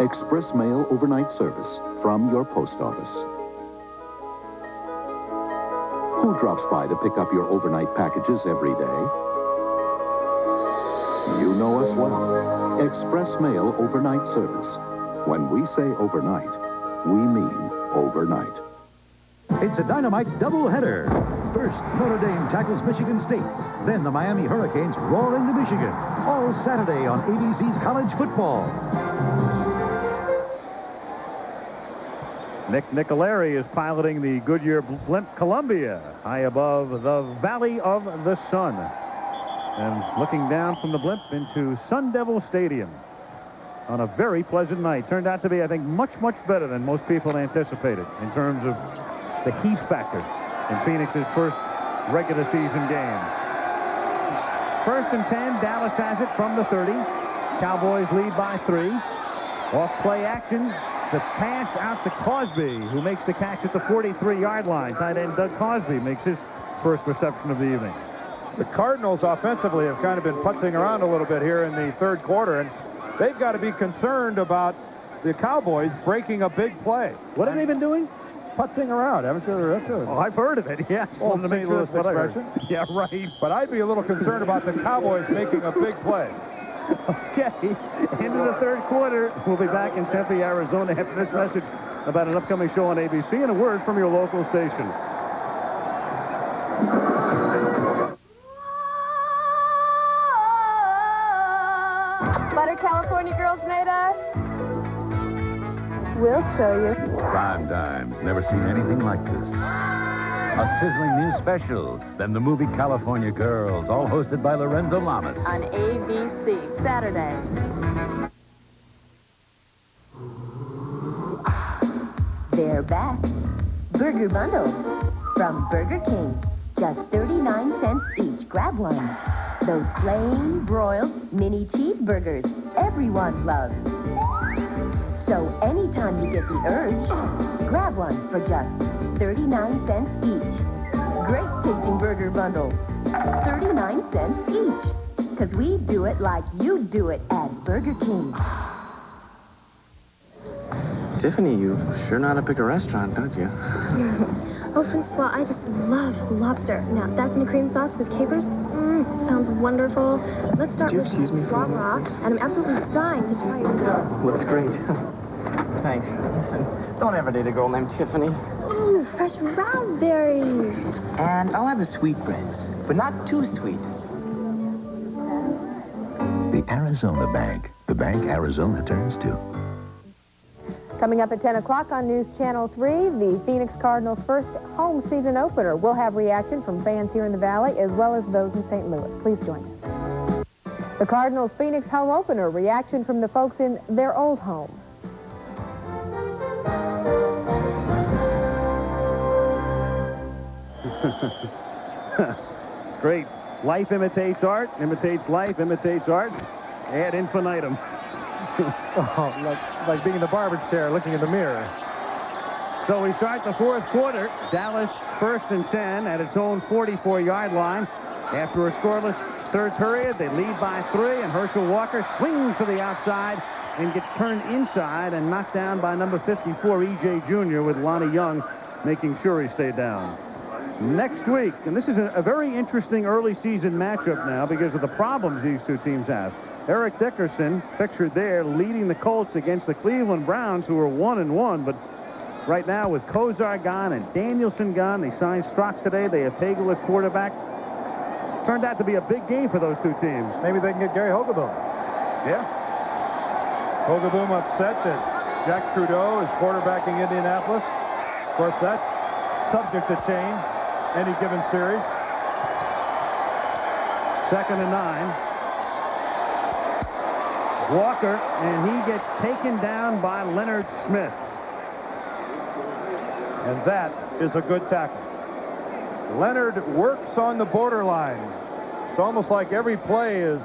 Express Mail Overnight Service from your post office. Who drops by to pick up your overnight packages every day? You know us well. Express Mail Overnight Service. When we say overnight, we mean overnight. It's a dynamite doubleheader. First, Notre Dame tackles Michigan State. Then the Miami Hurricanes roar into Michigan. All Saturday on ABC's College Football. Nick Nicolari is piloting the Goodyear Blimp Columbia high above the Valley of the Sun. And looking down from the blimp into Sun Devil Stadium on a very pleasant night. Turned out to be, I think, much, much better than most people anticipated in terms of the heat factor in Phoenix's first regular season game. 1st and 10, Dallas has it from the 30. Cowboys lead by 3. Off play action, the pass out to Cosby, who makes the catch at the 43-yard line. Tight end Doug Cosby makes his first reception of the evening. The Cardinals offensively have kind of been putzing around a little bit here in the 3rd quarter, and they've got to be concerned about the Cowboys breaking a big play. What have they been doing? putzing around, haven't you? That's Oh, I've heard of it, yeah. Old St. Louis expression. Yeah, right. But I'd be a little concerned about the Cowboys making a big play. Okay, into the third quarter. We'll be back in Tempe, Arizona after this message about an upcoming show on ABC and a word from your local station. What are California girls made of? We'll show you. Prime times. Never seen anything like this. A sizzling new special. Then the movie California Girls, all hosted by Lorenzo Lamas. On ABC, Saturday. They're back. Burger bundles from Burger King. Just 39 cents each. Grab one. Those flame broiled mini cheeseburgers everyone loves. So anytime you get the urge, grab one for just 39 cents each. Great tasting burger bundles. 39 cents each. Because we do it like you do it at Burger King. Tiffany, you sure know how to pick a restaurant, don't you? Oh, Francois, I just love lobster. Now, that's in a cream sauce with capers. Sounds wonderful. Let's start with excuse me for a raw, moment, and I'm absolutely dying to try your stuff. Looks great. Thanks. Listen, don't ever date a girl named Tiffany. Ooh, fresh raspberries. And I'll have the sweetbreads, but not too sweet. The Arizona Bank. The bank Arizona turns to. Coming up at 10 o'clock on News Channel 3, the Phoenix Cardinals' first home season opener. We'll have reaction from fans here in the Valley as well as those in St. Louis. Please join us. The Cardinals' Phoenix home opener, reaction from the folks in their old home. It's great. Life imitates art, imitates life, imitates art, ad infinitum. Oh, like being in the barber chair looking in the mirror. So we start the fourth quarter. Dallas first and 10 at its own 44-yard line. After a scoreless third period, they lead by 3, and Herschel Walker swings to the outside and gets turned inside and knocked down by number 54, E.J. Jr., with Lonnie Young making sure he stayed down. Next week, and this is a very interesting early season matchup now because of the problems these two teams have. Eric Dickerson, pictured there, leading the Colts against the Cleveland Browns, who are 1-1, but right now with Kozar gone and Danielson gone, they signed Strock today. They have Pagel at quarterback. Turned out to be a big game for those two teams. Maybe they can get Gary Hogaboom. Yeah. Hogaboom upset that Jack Trudeau is quarterbacking Indianapolis. Of course, that's subject to change any given series. 2nd and 9. Walker, and he gets taken down by Leonard Smith. And that is a good tackle. Leonard works on the borderline. It's almost like every play is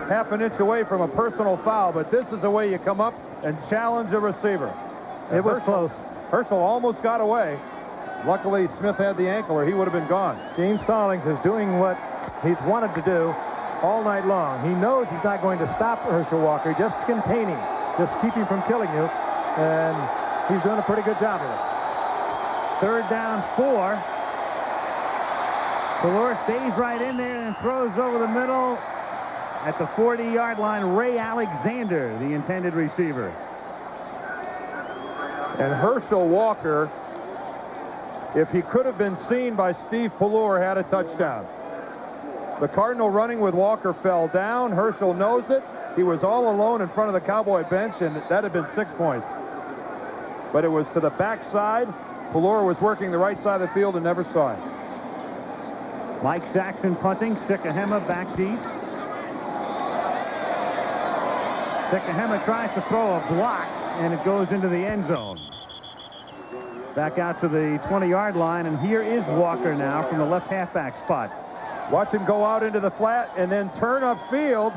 half an inch away from a personal foul, but this is the way you come up and challenge a receiver. And it was close. Herschel almost got away. Luckily, Smith had the ankle, or he would have been gone. Gene Stallings is doing what he's wanted to do all night long. He knows he's not going to stop Herschel Walker, just contain him, just keep him from killing you, and he's doing a pretty good job of it. 3rd down 4. Pelor stays right in there and throws over the middle at the 40-yard line. Ray Alexander, the intended receiver. And Herschel Walker, if he could have been seen by Steve Pelor, had a touchdown. The Cardinal running with Walker fell down. Herschel knows it. He was all alone in front of the Cowboy bench, and that had been 6 points. But it was to the backside. Pelor was working the right side of the field and never saw it. Mike Saxon punting. Sikahema back deep. Sikahema tries to throw a block, and it goes into the end zone. Back out to the 20-yard line, and here is Walker now from the left halfback spot. Watch him go out into the flat and then turn upfield,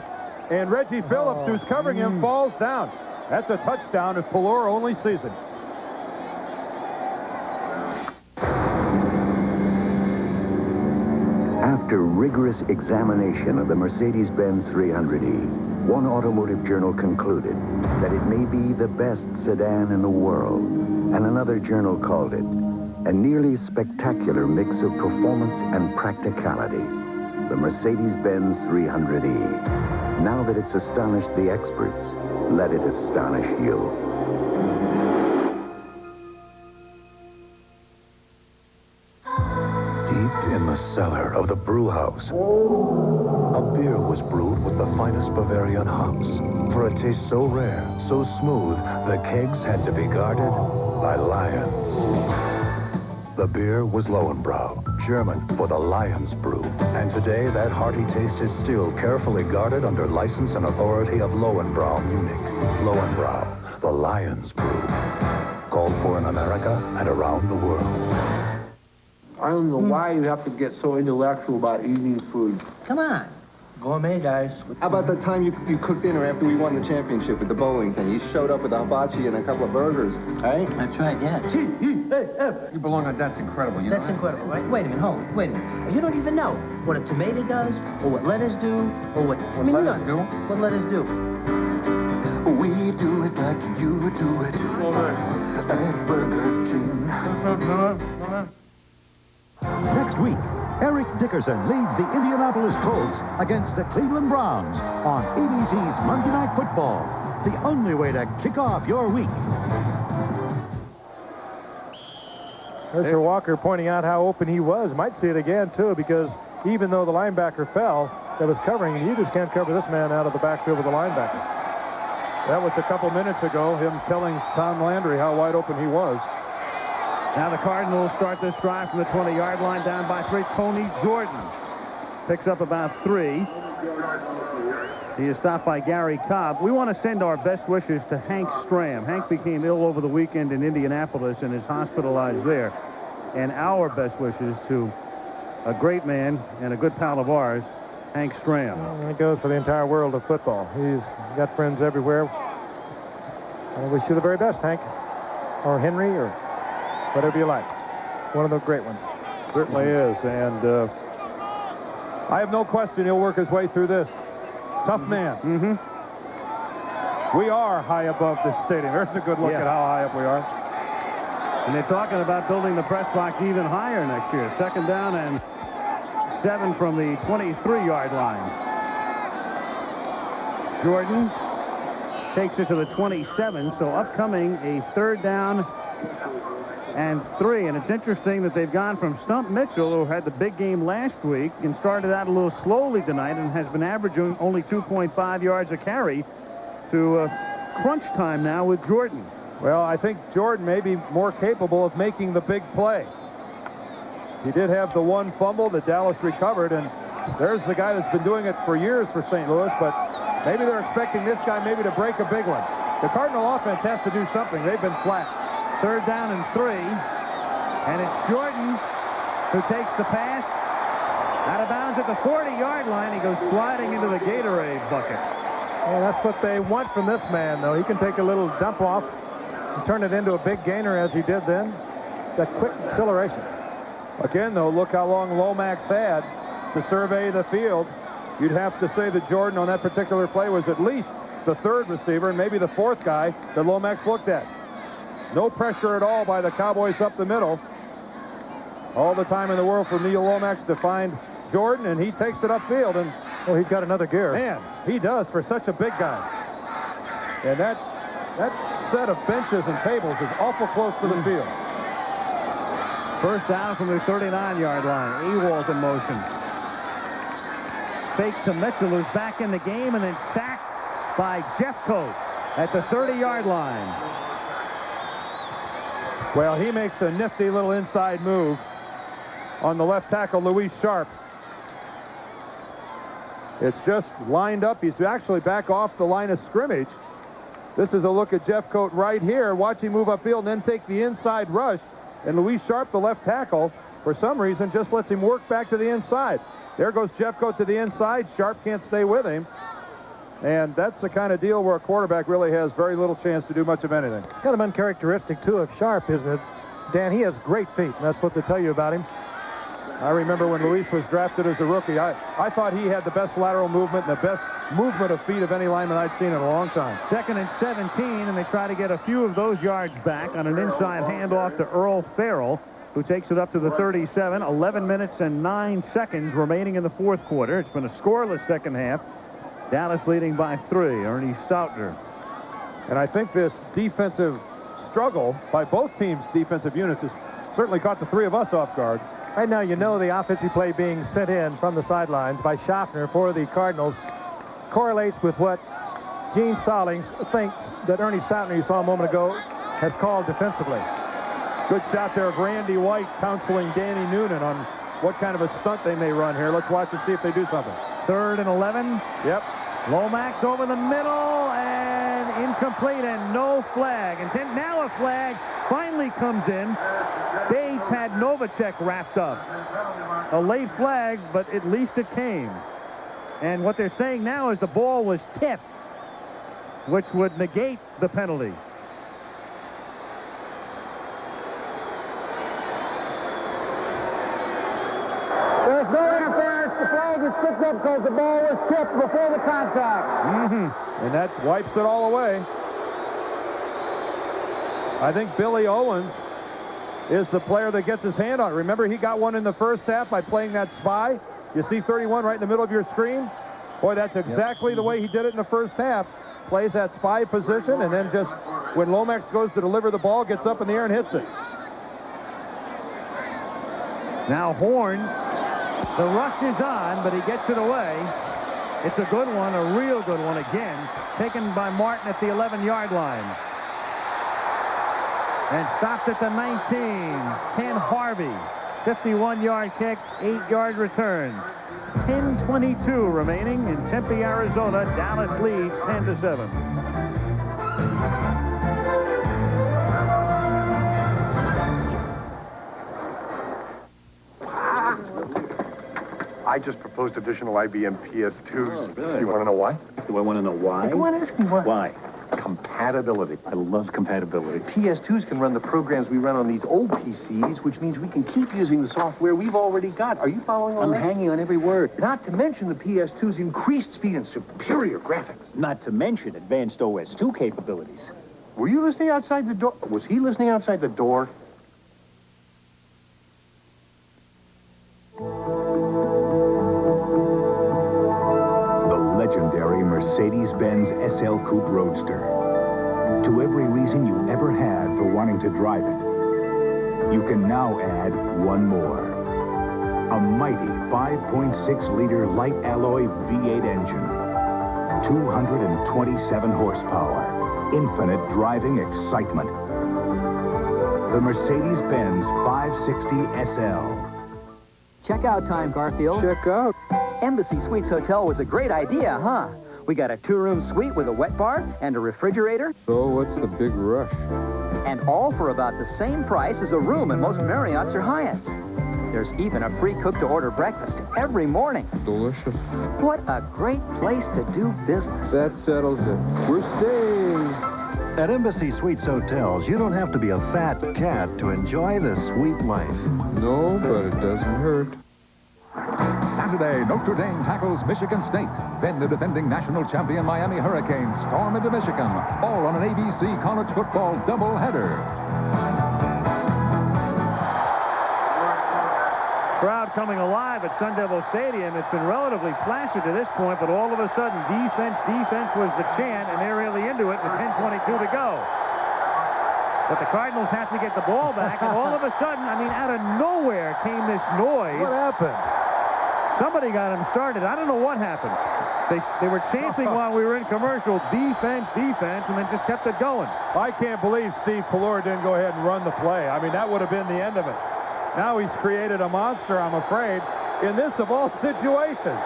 and Reggie Phillips, who's covering him, falls down. That's a touchdown if Pelor only sees it. After rigorous examination of the Mercedes-Benz 300E, one automotive journal concluded that it may be the best sedan in the world, and another journal called it A nearly spectacular mix of performance and practicality. The Mercedes-Benz 300E. Now that it's astonished the experts, let it astonish you. Deep in the cellar of the brew house, a beer was brewed with the finest Bavarian hops. For a taste so rare, so smooth, the kegs had to be guarded by lions. The beer was Lowenbrau, German for the Lion's Brew. And today, that hearty taste is still carefully guarded under license and authority of Lowenbrau, Munich. Lowenbrau, the Lion's Brew. Called for in America and around the world. I don't know why you have to get so intellectual about eating food. Come on. Gourmet, guys. How about the time you cooked dinner after we won the championship with the bowling thing? You showed up with a hibachi and a couple of burgers, right? That's right, yeah. You belong on That's Incredible, you know? That's incredible, right? Wait a minute, hold on, wait a minute. You don't even know what a tomato does, or what lettuce do, or what... lettuce do? What lettuce do? We do it like you do it. At Burger King. Next week, Eric Dickerson leads the Indianapolis Colts against the Cleveland Browns on ABC's Monday Night Football. The only way to kick off your week. Mr. Walker pointing out how open he was. Might see it again, too, because even though the linebacker fell that was covering, and you just can't cover this man out of the backfield with the linebacker. That was a couple minutes ago, him telling Tom Landry how wide open he was. Now the Cardinals start this drive from the 20-yard line, down by 3. Tony Jordan picks up about 3. He is stopped by Gary Cobb. We want to send our best wishes to Hank Stram. Hank became ill over the weekend in Indianapolis and is hospitalized there. And our best wishes to a great man and a good pal of ours, Hank Stram. That goes for the entire world of football. He's got friends everywhere. I wish you the very best, Hank. Or Henry, or whatever you like. One of the great ones. Certainly is. And I have no question he'll work his way through this. Tough man. We are high above this stadium. There's a good look at how high up we are. And they're talking about building the press box even higher next year. 2nd down and 7 from the 23-yard line. Jordan takes it to the 27, so upcoming a 3rd down and 3. And it's interesting that they've gone from Stump Mitchell, who had the big game last week and started out a little slowly tonight and has been averaging only 2.5 yards a carry, to crunch time now with Jordan. Well, I think Jordan may be more capable of making the big play. He did have the one fumble that Dallas recovered, and there's the guy that's been doing it for years for St. Louis, but maybe they're expecting this guy maybe to break a big one. The Cardinal offense has to do something. They've been flat. 3rd down and 3, and it's Jordan who takes the pass out of bounds at the 40-yard line. He goes sliding into the Gatorade bucket. Well, that's what they want from this man, though. He can take a little dump off and turn it into a big gainer as he did then. That quick acceleration. Again, though, look how long Lomax had to survey the field. You'd have to say that Jordan on that particular play was at least the 3rd receiver and maybe the 4th guy that Lomax looked at. No pressure at all by the Cowboys up the middle. All the time in the world for Neil Lomax to find Jordan, and he takes it upfield. And well, he's got another gear. Man, he does for such a big guy. And that set of benches and tables is awful close to the field. 1st down from the 39-yard line. Ewald in motion. Fake to Mitchell, who's back in the game, and then sacked by Jeffcoat at the 30-yard line. Well, he makes a nifty little inside move on the left tackle, Luis Sharp. It's just lined up. He's actually back off the line of scrimmage. This is a look at Jeffcoat right here. Watch him move upfield and then take the inside rush. And Luis Sharp, the left tackle, for some reason just lets him work back to the inside. There goes Jeffcoat to the inside. Sharp can't stay with him. And that's the kind of deal where a quarterback really has very little chance to do much of anything. Kind of uncharacteristic, too, of Sharp, isn't it? Dan, he has great feet, and that's what they tell you about him. I remember when Luis was drafted as a rookie, I thought he had the best lateral movement and the best movement of feet of any lineman I'd seen in a long time. 2nd and 17, and they try to get a few of those yards back on an inside handoff to Earl Farrell. who takes it up to the 37. 11 minutes and 9 seconds remaining in the fourth quarter. It's been a scoreless second half. Dallas leading by 3. Ernie Stautner. And I think this defensive struggle by both teams' defensive units has certainly caught the three of us off guard. Right now, you know the offensive play being sent in from the sidelines by Schaffner for the Cardinals correlates with what Gene Stallings thinks that Ernie Stautner, you saw a moment ago, has called defensively. Good shot there of Randy White counseling Danny Noonan on what kind of a stunt they may run here. Let's watch and see if they do something. 3rd and 11. Yep. Lomax over the middle and incomplete and no flag. And now a flag finally comes in. Bates had Novacek wrapped up. A late flag, but at least it came. And what they're saying now is the ball was tipped, which would negate the penalty. There's no interference. The flag is picked up because the ball was tipped before the contact. And that wipes it all away. I think Billy Owens is the player that gets his hand on it. Remember, he got one in the first half by playing that spy. You see 31 right in the middle of your screen? Boy, that's exactly the way he did it in the first half. Plays that spy position, and then just when Lomax goes to deliver the ball, gets up in the air and hits it. Now Horn, the rush is on, but he gets it away. It's a good one, a real good one again, taken by Martin at the 11-yard line. And stopped at the 19. Ken Harvey, 51-yard kick, 8-yard return. 10:22 remaining in Tempe, Arizona. Dallas leads 10-7. I just proposed additional IBM PS2s. You want to know why? Do I want to know why? Go on, ask me why. Why? Compatibility. I love compatibility. PS2s can run the programs we run on these old PCs, which means we can keep using the software we've already got. Are you following all that? I'm hanging on every word. Not to mention the PS2's increased speed and superior graphics. Not to mention advanced OS2 capabilities. Were you listening outside the door? Was he listening outside the door? Legendary Mercedes-Benz SL Coupe Roadster. To every reason you ever had for wanting to drive it, you can now add one more. A mighty 5.6-liter light alloy V8 engine. 227 horsepower. Infinite driving excitement. The Mercedes-Benz 560 SL. Checkout time, Garfield. Check out. Embassy Suites Hotel was a great idea, huh? We got a 2-room suite with a wet bar and a refrigerator. So what's the big rush? And all for about the same price as a room at most Marriotts or Hyatts. There's even a free cook-to-order breakfast every morning. Delicious. What a great place to do business. That settles it. We're staying. At Embassy Suites Hotels, you don't have to be a fat cat to enjoy the sweet life. No, but it doesn't hurt. Saturday, Notre Dame tackles Michigan State. Then the defending national champion Miami Hurricanes storm into Michigan. All on an ABC college football doubleheader. Crowd coming alive at Sun Devil Stadium. It's been relatively placid to this point, but all of a sudden, defense was the chant, and they're really into it with 10:22 to go. But the Cardinals have to get the ball back, and all of a sudden, I mean, out of nowhere came this noise. What happened? Somebody got him started. I don't know what happened. They were chanting while we were in commercial, defense, and then just kept it going. I can't believe Steve Pallure didn't go ahead and run the play. I mean, that would have been the end of it. Now he's created a monster, I'm afraid, in this of all situations.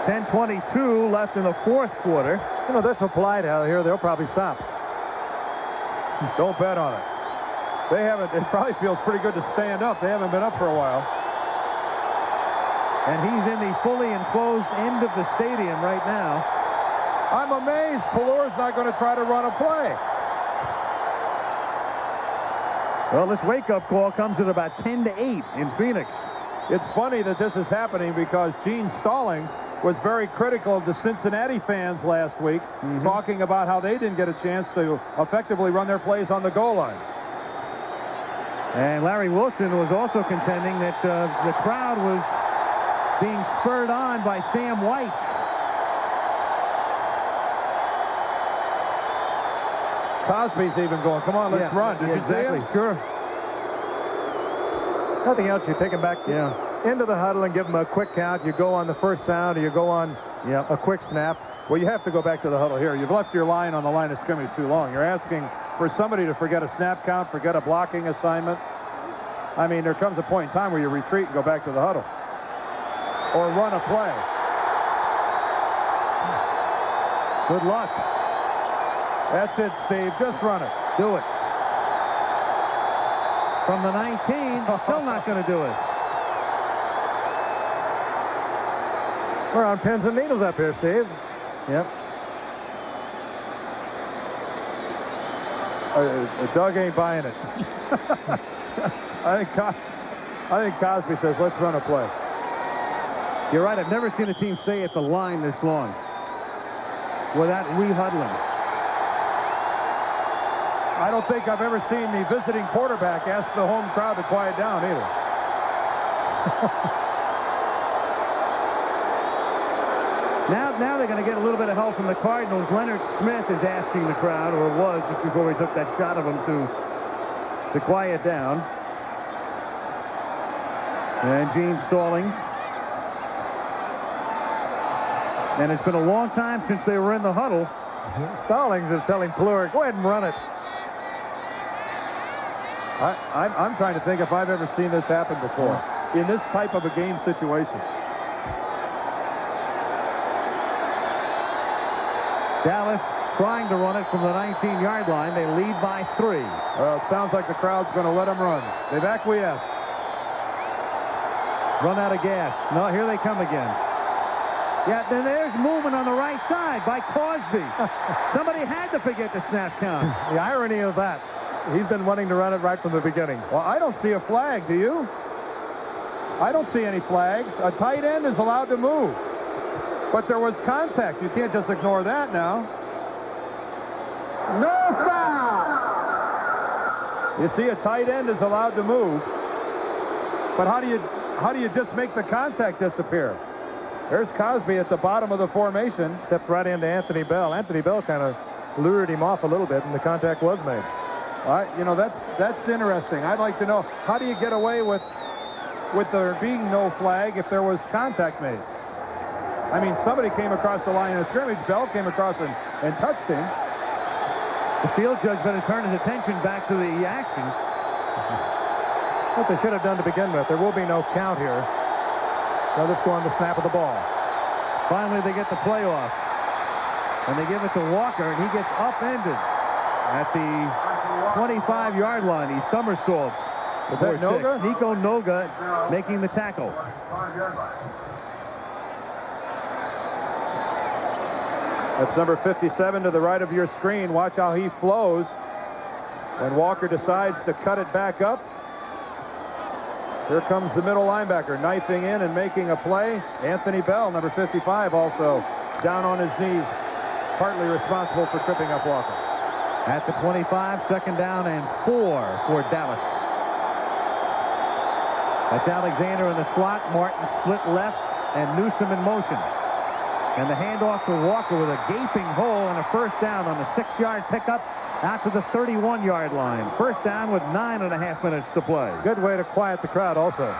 10:22 left in the fourth quarter. You know, this will apply out here. They'll probably stop. Don't bet on it. They haven't. It probably feels pretty good to stand up. They haven't been up for a while. And he's in the fully enclosed end of the stadium right now. I'm amazed Pallure's not going to try to run a play. Well, this wake-up call comes at about 10-8 in Phoenix. It's funny that this is happening because Gene Stallings was very critical of the Cincinnati fans last week, talking about how they didn't get a chance to effectively run their plays on the goal line. And Larry Wilson was also contending that the crowd was being spurred on by Sam White. Cosby's even going, come on, let's run. Did you see him? Sure. Nothing else. You take him back into the huddle and give him a quick count. You go on the first sound, or you go on a quick snap. Well, you have to go back to the huddle here. You've left your line on the line of scrimmage too long. You're asking for somebody to forget a snap count, forget a blocking assignment. I mean, there comes a point in time where you retreat and go back to the huddle. Or run a play. Good luck. That's it, Steve. Just run it. Do it. From the 19, still not going to do it. We're on pins and needles up here, Steve. Yep. Doug ain't buying it. I think Cosby says, let's run a play. You're right. I've never seen a team stay at the line this long without rehuddling. I don't think I've ever seen the visiting quarterback ask the home crowd to quiet down either. Now they're going to get a little bit of help from the Cardinals. Leonard Smith is asking the crowd, or was just before we took that shot of him, to quiet down. And Gene Stallings. And it's been a long time since they were in the huddle. Stallings is telling Plur, go ahead and run it. I'm trying to think if I've ever seen this happen before in this type of a game situation. Dallas trying to run it from the 19-yard line. They lead by 3. Well, it sounds like the crowd's going to let them run. They've acquiesced. Run out of gas. No, here they come again. Yeah, then there's movement on the right side by Cosby. Somebody had to forget the snap count. The irony of that. He's been wanting to run it right from the beginning. Well, I don't see a flag, do you? I don't see any flags. A tight end is allowed to move. But there was contact. You can't just ignore that now. No foul! You see, a tight end is allowed to move. But how do you just make the contact disappear? There's Cosby at the bottom of the formation. Stepped right into Anthony Bell. Anthony Bell kind of lured him off a little bit, and the contact was made. You know, that's interesting. I'd like to know, how do you get away with there being no flag if there was contact made? I mean, somebody came across the line of scrimmage. Bell came across and touched him. The field judge better turn his attention back to the action. What they should have done to begin with. There will be no count here. They'll just go on the snap of the ball. Finally, they get the play off. And they give it to Walker, and he gets upended at the 25-yard line. He somersaults. Was that Noga? Nico Noga making the tackle. That's number 57 to the right of your screen. Watch how he flows when Walker decides to cut it back up. Here comes the middle linebacker, knifing in and making a play. Anthony Bell, number 55, also down on his knees, partly responsible for tripping up Walker. At the 25, second down and 4 for Dallas. That's Alexander in the slot. Martin split left and Newsom in motion. And the handoff to Walker with a gaping hole and a first down on the 6-yard pickup out to the 31-yard line. First down with 9.5 minutes to play. Good way to quiet the crowd also.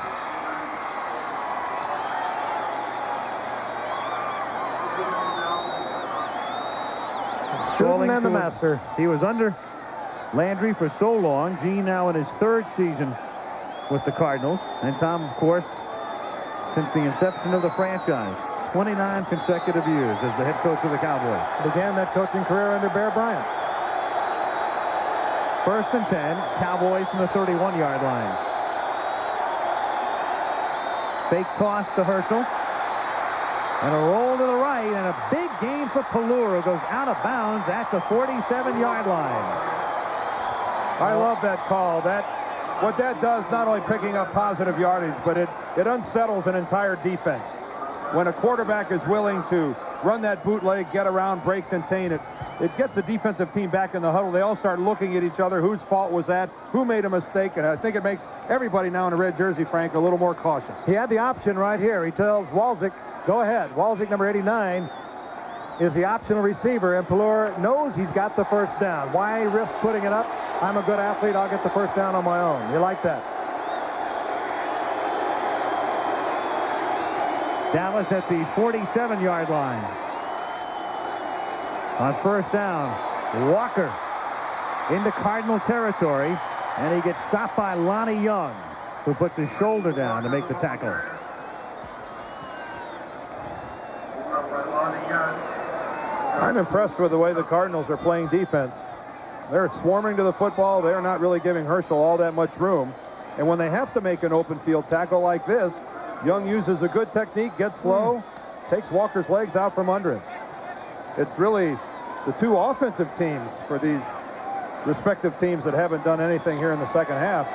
Stallings and the master. He was under Landry for so long. Gene now in his 3rd season with the Cardinals. And Tom, of course, since the inception of the franchise. 29 consecutive years as the head coach of the Cowboys. Began that coaching career under Bear Bryant. First and 10, Cowboys from the 31-yard line. Fake toss to Herschel. And a roll to the right, and a big gain for Pelura, goes out of bounds at the 47-yard line. I love that call. What that does, not only picking up positive yardage, but it unsettles an entire defense. when a quarterback is willing to run that bootleg, get around, break, contain it, it gets the defensive team back in the huddle. They all start looking at each other. Whose fault was that? Who made a mistake? And I think it makes everybody now in a red jersey, Frank, a little more cautious. He had the option right here. He tells Walczyk, go ahead. Walczyk, number 89, is the optional receiver, and Pelluer knows he's got the first down. Why risk putting it up? I'm a good athlete. I'll get the first down on my own. You like that? Dallas at the 47-yard line. On first down, Walker into Cardinal territory, and he gets stopped by Lonnie Young, who puts his shoulder down to make the tackle. I'm impressed with the way the Cardinals are playing defense. They're swarming to the football. They're not really giving Herschel all that much room. And when they have to make an open field tackle like this, Young uses a good technique, gets low, takes Walker's legs out from under him. It's really the two offensive teams for these respective teams that haven't done anything here in the second half.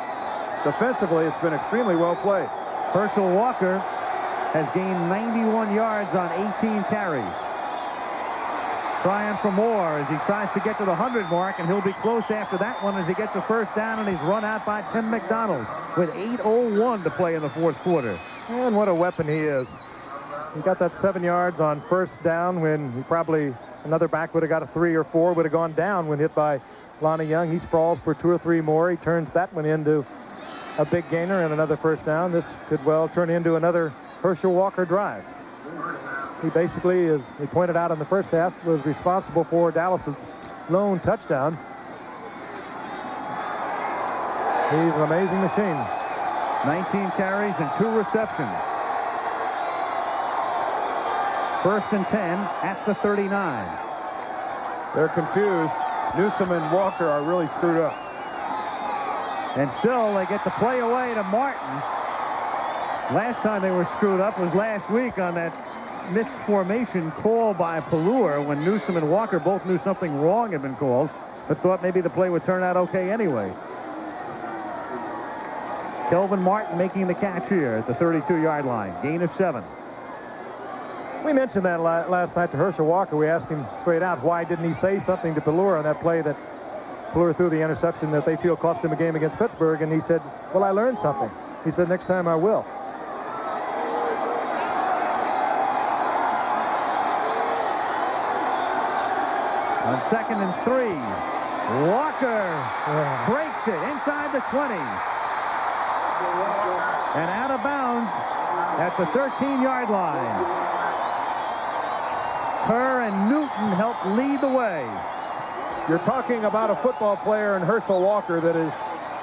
Defensively, it's been extremely well played. Herschel Walker has gained 91 yards on 18 carries. Trying for more as he tries to get to the 100 mark, and he'll be close after that one as he gets a first down, and he's run out by Tim McDonald with 8:01 to play in the fourth quarter. And what a weapon he is. He got that 7 yards on first down when he probably, another back would have got a 3 or 4, would have gone down when hit by Lonnie Young. He sprawls for 2 or 3 more. He turns that one into a big gainer and another first down. This could well turn into another Herschel Walker drive. He basically, as he pointed out in the first half, was responsible for Dallas's lone touchdown. He's an amazing machine. 19 carries and 2 receptions. First and 10 at the 39. They're confused. Newsome and Walker are really screwed up. And still, they get the play away to Martin. Last time they were screwed up was last week on that missed formation call by Pelluer when Newsome and Walker both knew something wrong had been called, but thought maybe the play would turn out okay anyway. Kelvin Martin making the catch here at the 32-yard line. Gain of 7. We mentioned that last night to Herschel Walker. We asked him straight out, why didn't he say something to Pelluer on that play that Pelluer threw the interception that they feel cost him a game against Pittsburgh? And he said, well, I learned something. He said, next time I will. On 2nd and 3, Walker breaks it inside the 20. And out of bounds at the 13-yard line. Kerr and Newton helped lead the way. You're talking about a football player in Herschel Walker that is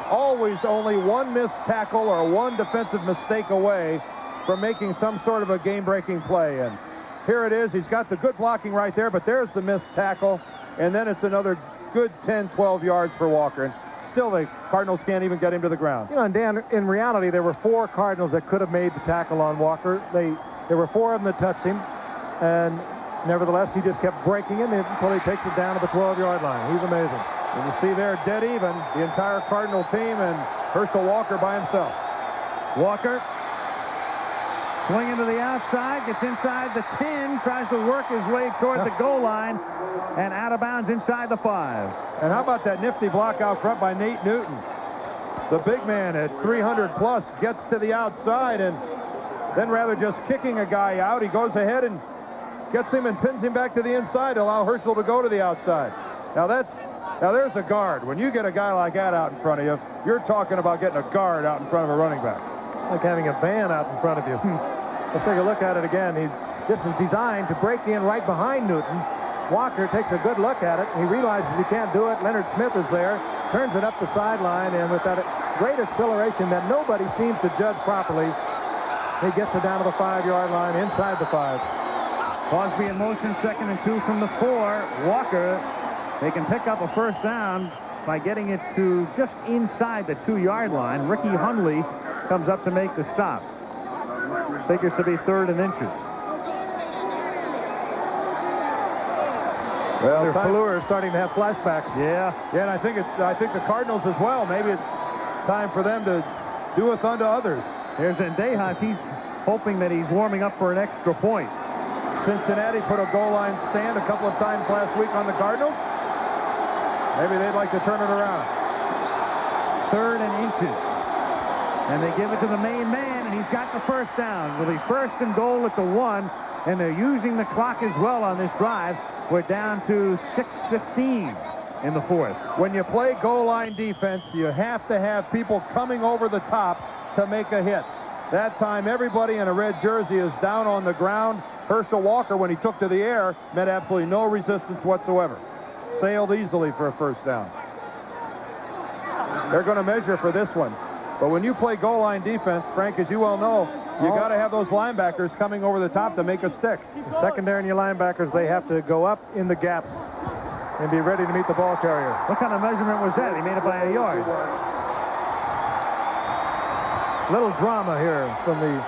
always only one missed tackle or one defensive mistake away from making some sort of a game-breaking play. And here it is. He's got the good blocking right there, but there's the missed tackle. And then it's another good 10, 12 yards for Walker. And still, the Cardinals can't even get him to the ground. You know, and Dan, in reality, there were 4 Cardinals that could have made the tackle on Walker. There were 4 of them that touched him. And nevertheless, he just kept breaking him until he takes it down to the 12-yard line. He's amazing. And you see there, dead even, the entire Cardinal team and Herschel Walker by himself. Walker swinging to the outside, gets inside the 10, tries to work his way toward the goal line, and out of bounds inside the 5. And how about that nifty block out front by Nate Newton? The big man at 300-plus gets to the outside, and then rather just kicking a guy out, he goes ahead and gets him and pins him back to the inside to allow Herschel to go to the outside. Now there's a guard. When you get a guy like that out in front of you, you're talking about getting a guard out in front of a running back. Like having a van out in front of you. Let's take a look at it again. This is designed to break in right behind Newton. Walker takes a good look at it. He realizes he can't do it. Leonard Smith is there, turns it up the sideline, and with that great acceleration that nobody seems to judge properly, he gets it down to the 5-yard line, inside the 5. Crosby in motion, 2nd and 2 from the 4. Walker, they can pick up a first down by getting it to just inside the 2-yard line. Ricky Hundley comes up to make the stop. Figures to be 3rd and inches. Well, Pelluer is starting to have flashbacks. Yeah, and I think the Cardinals as well. Maybe it's time for them to doeth unto others. Here's Zendejas. hoping that he's warming up for an extra point. Cincinnati put a goal line stand a couple of times last week on the Cardinals. Maybe they'd like to turn it around. 3rd and inches. And they give it to the main man, and he's got the first down. Will be 1st and goal at the 1, and they're using the clock as well on this drive. We're down to 6:15 in the 4th. When you play goal line defense, you have to have people coming over the top to make a hit. That time, everybody in a red jersey is down on the ground. Herschel Walker, when he took to the air, met absolutely no resistance whatsoever. Sailed easily for a first down. They're going to measure for this one. But when you play goal line defense, Frank, as you well know, you got to have those linebackers coming over the top to make a stick. The secondary and your linebackers, they have to go up in the gaps and be ready to meet the ball carrier. What kind of measurement was that? He made it by a yard. Little drama here from the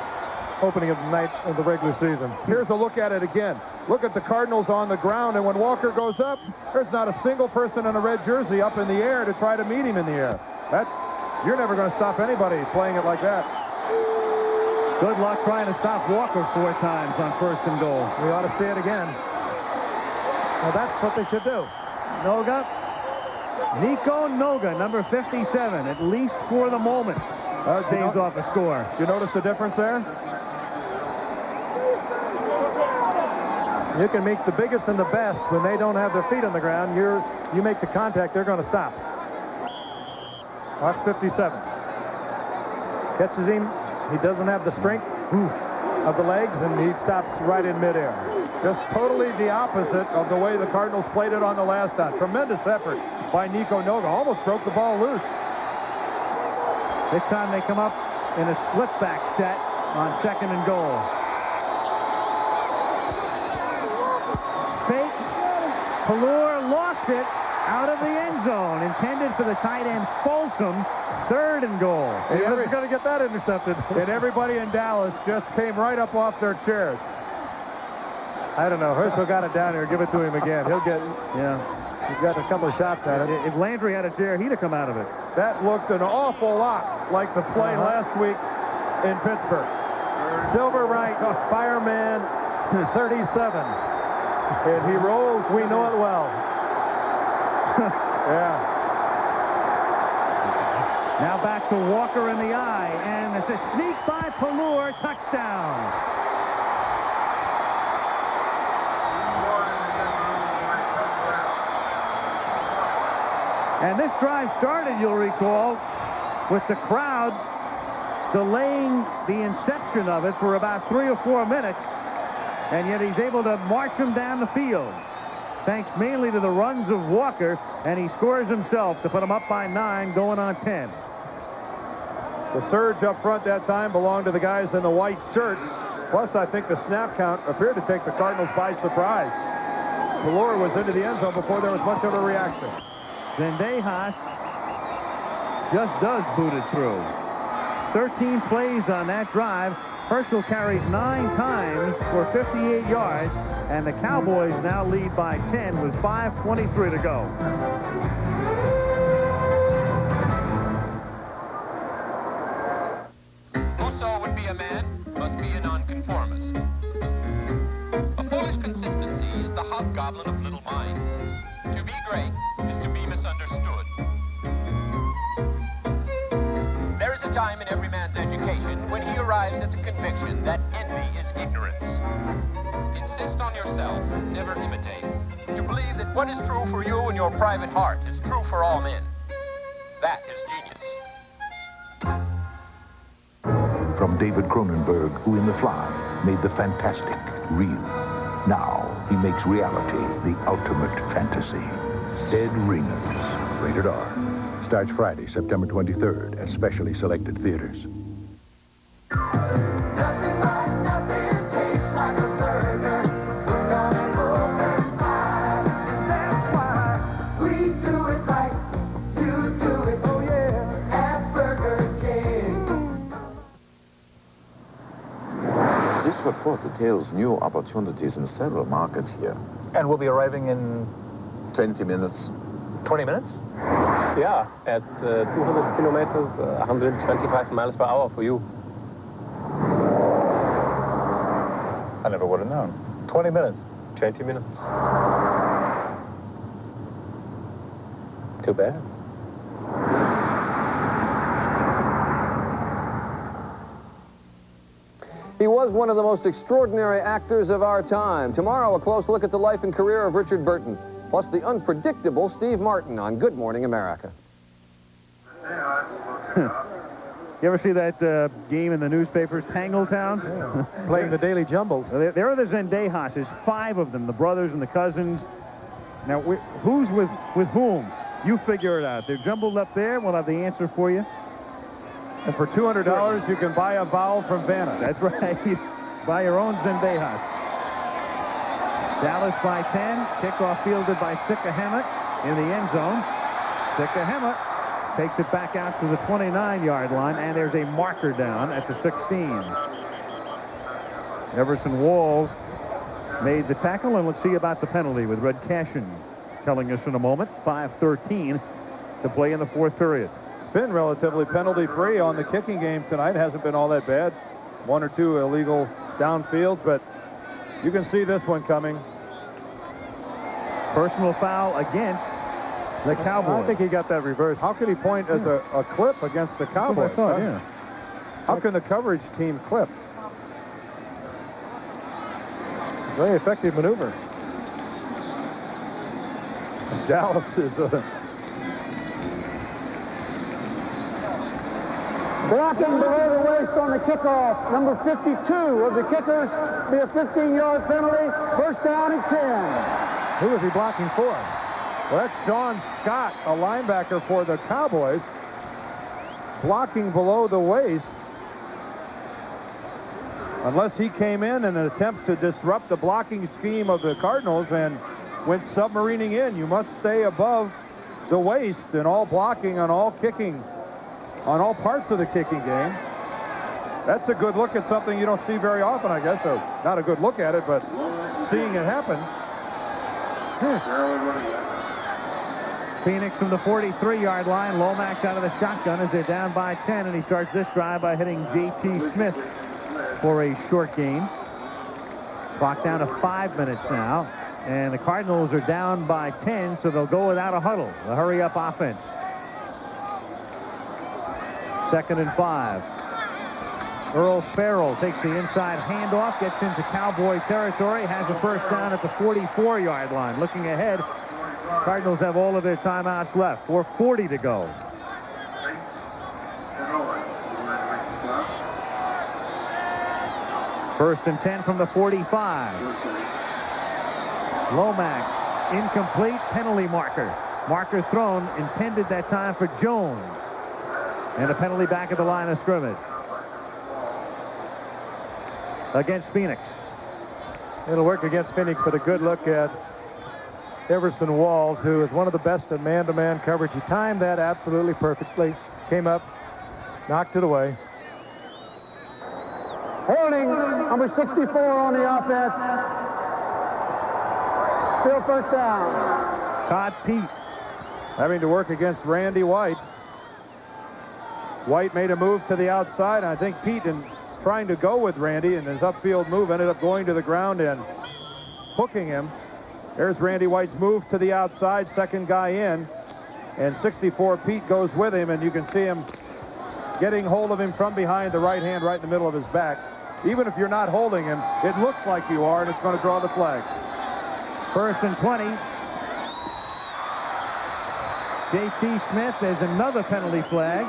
opening of the night of the regular season. Here's a look at it again. Look at the Cardinals on the ground, and when Walker goes up, there's not a single person in a red jersey up in the air to try to meet him in the air. You're never going to stop anybody playing it like that. Good luck trying to stop Walker 4 times on 1st and goal. We ought to see it again. Well, that's what they should do. Noga. Nico Noga, number 57, at least for the moment. Saves off a score. Did you notice the difference there? You can make the biggest and the best when they don't have their feet on the ground. You make the contact, they're going to stop. Watch 57. Catches him. He doesn't have the strength of the legs, and he stops right in midair. Just totally the opposite of the way the Cardinals played it on the last time. Tremendous effort by Nico Noga. Almost broke the ball loose. This time they come up in a split back set on 2nd and goal. Fake. Pallur lost it out of the end zone. Intended for the tight end Folsom. 3rd and goal. He was going to get that intercepted. And everybody in Dallas just came right up off their chairs. I don't know. Herschel got it down here. Give it to him again. He'll get... Yeah. He's got a couple of shots at it. If Landry had a chair, he'd have come out of it. That looked an awful lot like the play last week in Pittsburgh. Silver right, fireman 37. And he rolls. We know it well. Yeah. Now back to Walker in the eye, and it's a sneak by Pallur, touchdown. And this drive started, you'll recall, with the crowd delaying the inception of it for about 3 or 4 minutes, and yet he's able to march them down the field. Thanks mainly to the runs of Walker, and he scores himself to put them up by 9, going on 10. The surge up front that time belonged to the guys in the white shirt. Plus, I think the snap count appeared to take the Cardinals by surprise. Pallur was into the end zone before there was much of a reaction. Zendejas just does boot it through. 13 plays on that drive. Herschel carried 9 times for 58 yards, and the Cowboys now lead by 10 with 5:23 to go. Whoso would be a man must be a nonconformist. A foolish consistency is the hobgoblin of little minds. To be great is to be misunderstood. There is a time in every man's education when he arrives at the conviction that envy is ignorance. Insist on yourself, never imitate. To believe that what is true for you in your private heart is true for all men. That is genius. From David Cronenberg, who in The Fly made the fantastic real. Now he makes reality the ultimate fantasy. Dead Ringers, rated R. Starts Friday, September 23rd at specially selected theaters. This report details new opportunities in several markets here. And we'll be arriving in 20 minutes. 20 minutes? Yeah, at 200 kilometers, 125 miles per hour for you. I never would have known. 20 minutes. 20 minutes. Too bad. He was one of the most extraordinary actors of our time. Tomorrow, a close look at the life and career of Richard Burton, plus the unpredictable Steve Martin on Good Morning America. You ever see that game in the newspapers, Tangletown? Yeah. Playing the Daily Jumbles. There are the Zendejas. There's 5 of them, the brothers and the cousins. Now, who's with whom? You figure it out. They're jumbled up there. We'll have the answer for you. And for $200, you can buy a vowel from Vanna. That's right. Buy your own Zendejas. Dallas by 10. Kickoff fielded by Sikahema in the end zone. Sikahema takes it back out to the 29-yard line, and there's a marker down at the 16. Everson Walls made the tackle, and let's see about the penalty with Red Cashin telling us in a moment. 5:13 to play in the 4th period. It's been relatively penalty-free on the kicking game tonight. Hasn't been all that bad. 1 or 2 illegal downfields, but you can see this one coming. Personal foul against the Cowboys. I think he got that reversed. How could he point as a clip against the Cowboys? I thought, yeah. How can the coverage team clip? Very effective maneuver. Dallas is blocking below the waist on the kickoff. Number 52 of the kickers. Be a 15-yard penalty. First down and 10. Who was he blocking for? Well, that's Sean Scott, a linebacker for the Cowboys, blocking below the waist. Unless he came in an attempt to disrupt the blocking scheme of the Cardinals and went submarining in. You must stay above the waist in all blocking, on all kicking, on all parts of the kicking game. That's a good look at something you don't see very often, I guess. So not a good look at it, but seeing it happen. Phoenix from the 43-yard line. Lomax out of the shotgun as they're down by 10, and he starts this drive by hitting J.T. Smith for a short gain. Clock down to 5 minutes now, and the Cardinals are down by 10, so they'll go without a huddle. The hurry-up offense. 2nd and 5. Earl Farrell takes the inside handoff, gets into Cowboy territory, has a first down at the 44-yard line. Looking ahead, Cardinals have all of their timeouts left. 4:40 to go. First and 10 from the 45. Lomax, incomplete, penalty marker. Marker thrown, intended that time for Jones. And a penalty back at the line of scrimmage against Phoenix. It'll work against Phoenix, but a good look at Everson Walls, who is one of the best at man-to-man coverage. He timed that absolutely perfectly. Came up, knocked it away. Holding number 64 on the offense. Still first down. Todd Pete having to work against Randy White. White made a move to the outside. I think Pete, in trying to go with Randy and his upfield move, ended up going to the ground and hooking him. There's Randy White's move to the outside, second guy in, and 64 Pete goes with him, and you can see him getting hold of him from behind, the right hand right in the middle of his back. Even if you're not holding him, it looks like you are, and it's going to draw the flag. First and 20. J.T. Smith, there's another penalty flag.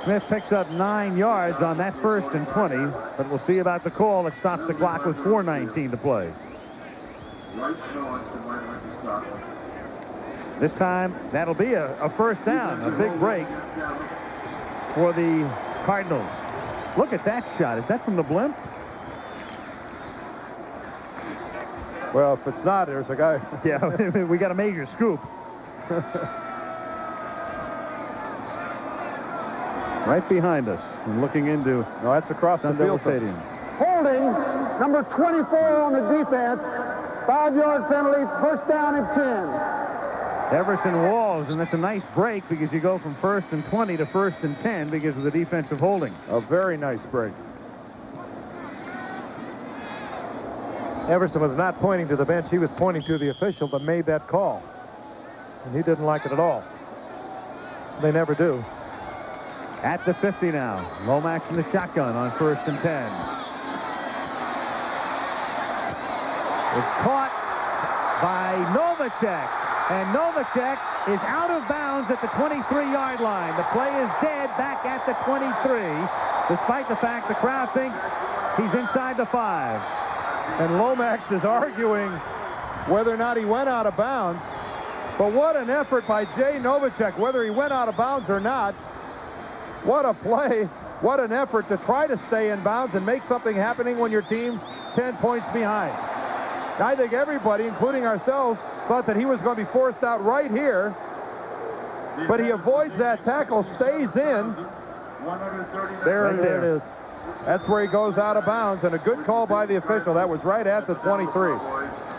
Smith picks up 9 yards on that first and 20, but we'll see about the call that stops the clock with 4:19 to play. This time, that'll be a first down, a big break for the Cardinals. Look at that shot. Is that from the blimp? Well, if it's not, there's a guy. Yeah, we got a major scoop. Right behind us and looking into. No, that's across the field stadium. Holding number 24 on the defense. 5-yard penalty, first down and 10. Everson Walls, and that's a nice break because you go from first and 20 to first and 10 because of the defensive holding. A very nice break. Everson was not pointing to the bench. He was pointing to the official that made that call. And he didn't like it at all. They never do. At the 50 now. Lomax in the shotgun on 1st and 10. It's caught by Novacek. And Novacek is out of bounds at the 23-yard line. The play is dead back at the 23, despite the fact the crowd thinks he's inside the 5. And Lomax is arguing whether or not he went out of bounds. But what an effort by Jay Novacek, whether he went out of bounds or not. What a play. What an effort to try to stay in bounds and make something happening when your team's 10 points behind. I think everybody, including ourselves, thought that he was going to be forced out right here. But he avoids that tackle, stays in. There it is. That's where he goes out of bounds, and a good call by the official. That was right at the 23.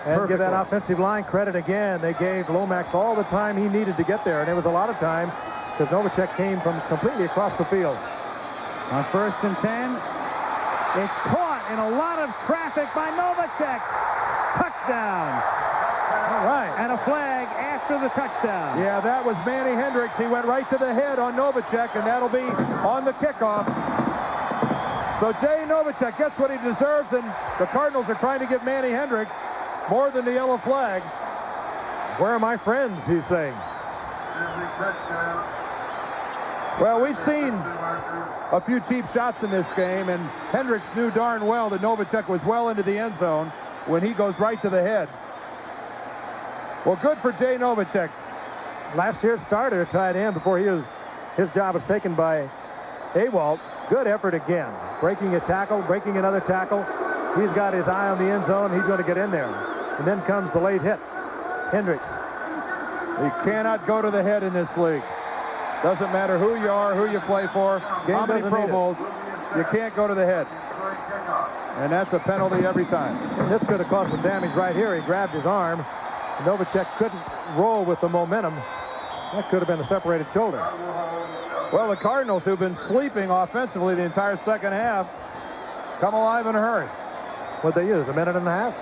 And give that offensive line credit again. They gave Lomax all the time he needed to get there, and it was a lot of time because Novacek came from completely across the field. On 1st and 10, it's caught in a lot of traffic by Novacek. Touchdown. All right. And a flag after the touchdown. Yeah, that was Manny Hendricks. He went right to the head on Novacek, and that'll be on the kickoff. So Jay Novacek gets what he deserves, and the Cardinals are trying to give Manny Hendricks more than the yellow flag. Where are my friends, he's saying. Well, we've seen a few cheap shots in this game, and Hendricks knew darn well that Novacek was well into the end zone when he goes right to the head. Well, good for Jay Novacek. Last year's starter tied in before his job was taken by Awalt. Good effort again. Breaking a tackle, breaking another tackle. He's got his eye on the end zone. He's going to get in there. And then comes the late hit. Hendricks. You cannot go to the head in this league. Doesn't matter who you are, who you play for, how many Pro Bowls, you can't go to the head. And that's a penalty every time. And this could have caused some damage right here. He grabbed his arm. Novacek couldn't roll with the momentum. That could have been a separated shoulder. Well, the Cardinals, who've been sleeping offensively the entire second half, come alive in a hurry. What'd they use, a minute and a half?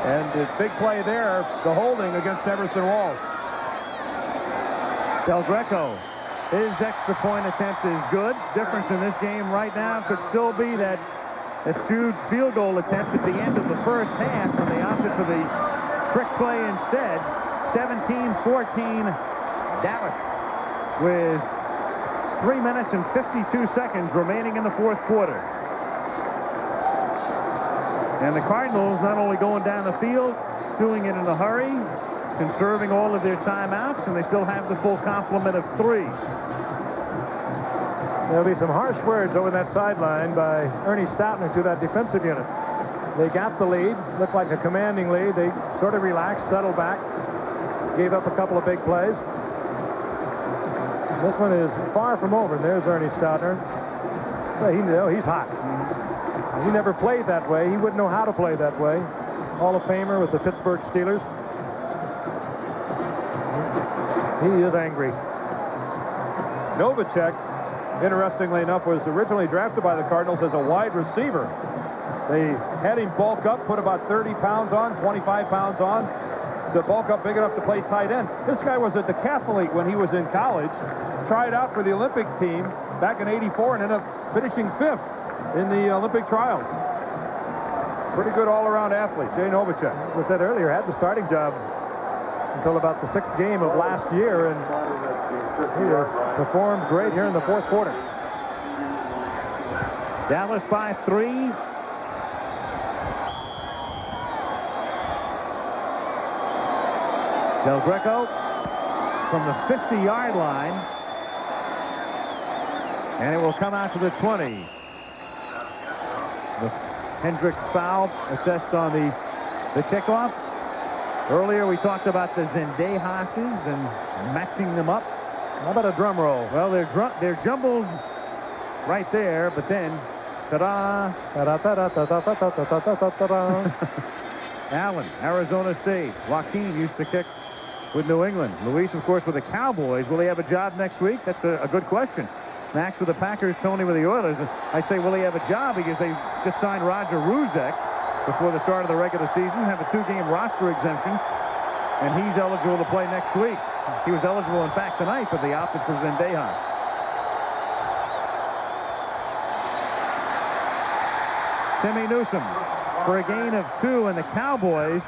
And the big play there, the holding against Everson Walls. Del Greco, his extra point attempt is good. Difference in this game right now could still be that astute field goal attempt at the end of the first half, and they opted for the trick play instead. 17-14 Dallas with 3 minutes and 52 seconds remaining in the fourth quarter. And the Cardinals not only going down the field, doing it in a hurry, conserving all of their timeouts, and they still have the full complement of 3. There'll be some harsh words over that sideline by Ernie Stoutner to that defensive unit. They got the lead, looked like a commanding lead. They sort of relaxed, settled back, gave up a couple of big plays. This one is far from over. There's Ernie Stoutner. Well, he's hot. He never played that way. He wouldn't know how to play that way. Hall of Famer with the Pittsburgh Steelers. He is angry. Novacek, interestingly enough, was originally drafted by the Cardinals as a wide receiver. They had him bulk up, put about 30 pounds on, 25 pounds on, to bulk up big enough to play tight end. This guy was a decathlete when he was in college, tried out for the Olympic team back in '84 and ended up finishing 5th in the Olympic trials. Pretty good all-around athlete, Jay Novacek. As I said earlier, had the starting job until about the 6th game of last year, and he performed great here in the fourth quarter. Dallas by 3. Del Greco from the 50-yard line. And it will come out to the 20. The Hendricks foul assessed on the kickoff. Earlier we talked about the Zendejases and matching them up. How about a drum roll? Well, they're jumbled right there, but then ta-da! Allen, Arizona State. Joaquin used to kick with New England. Luis, of course, with the Cowboys. Will he have a job next week? That's a good question. Max with the Packers, Tony with the Oilers. I say, will he have a job? Because they just signed Roger Ruzek. before the start of the regular season, have a 2-game roster exemption, and he's eligible to play next week. He was eligible, in fact, tonight, but they opted for Zendejas. Timmy Newsom for a gain of 2, and the Cowboys,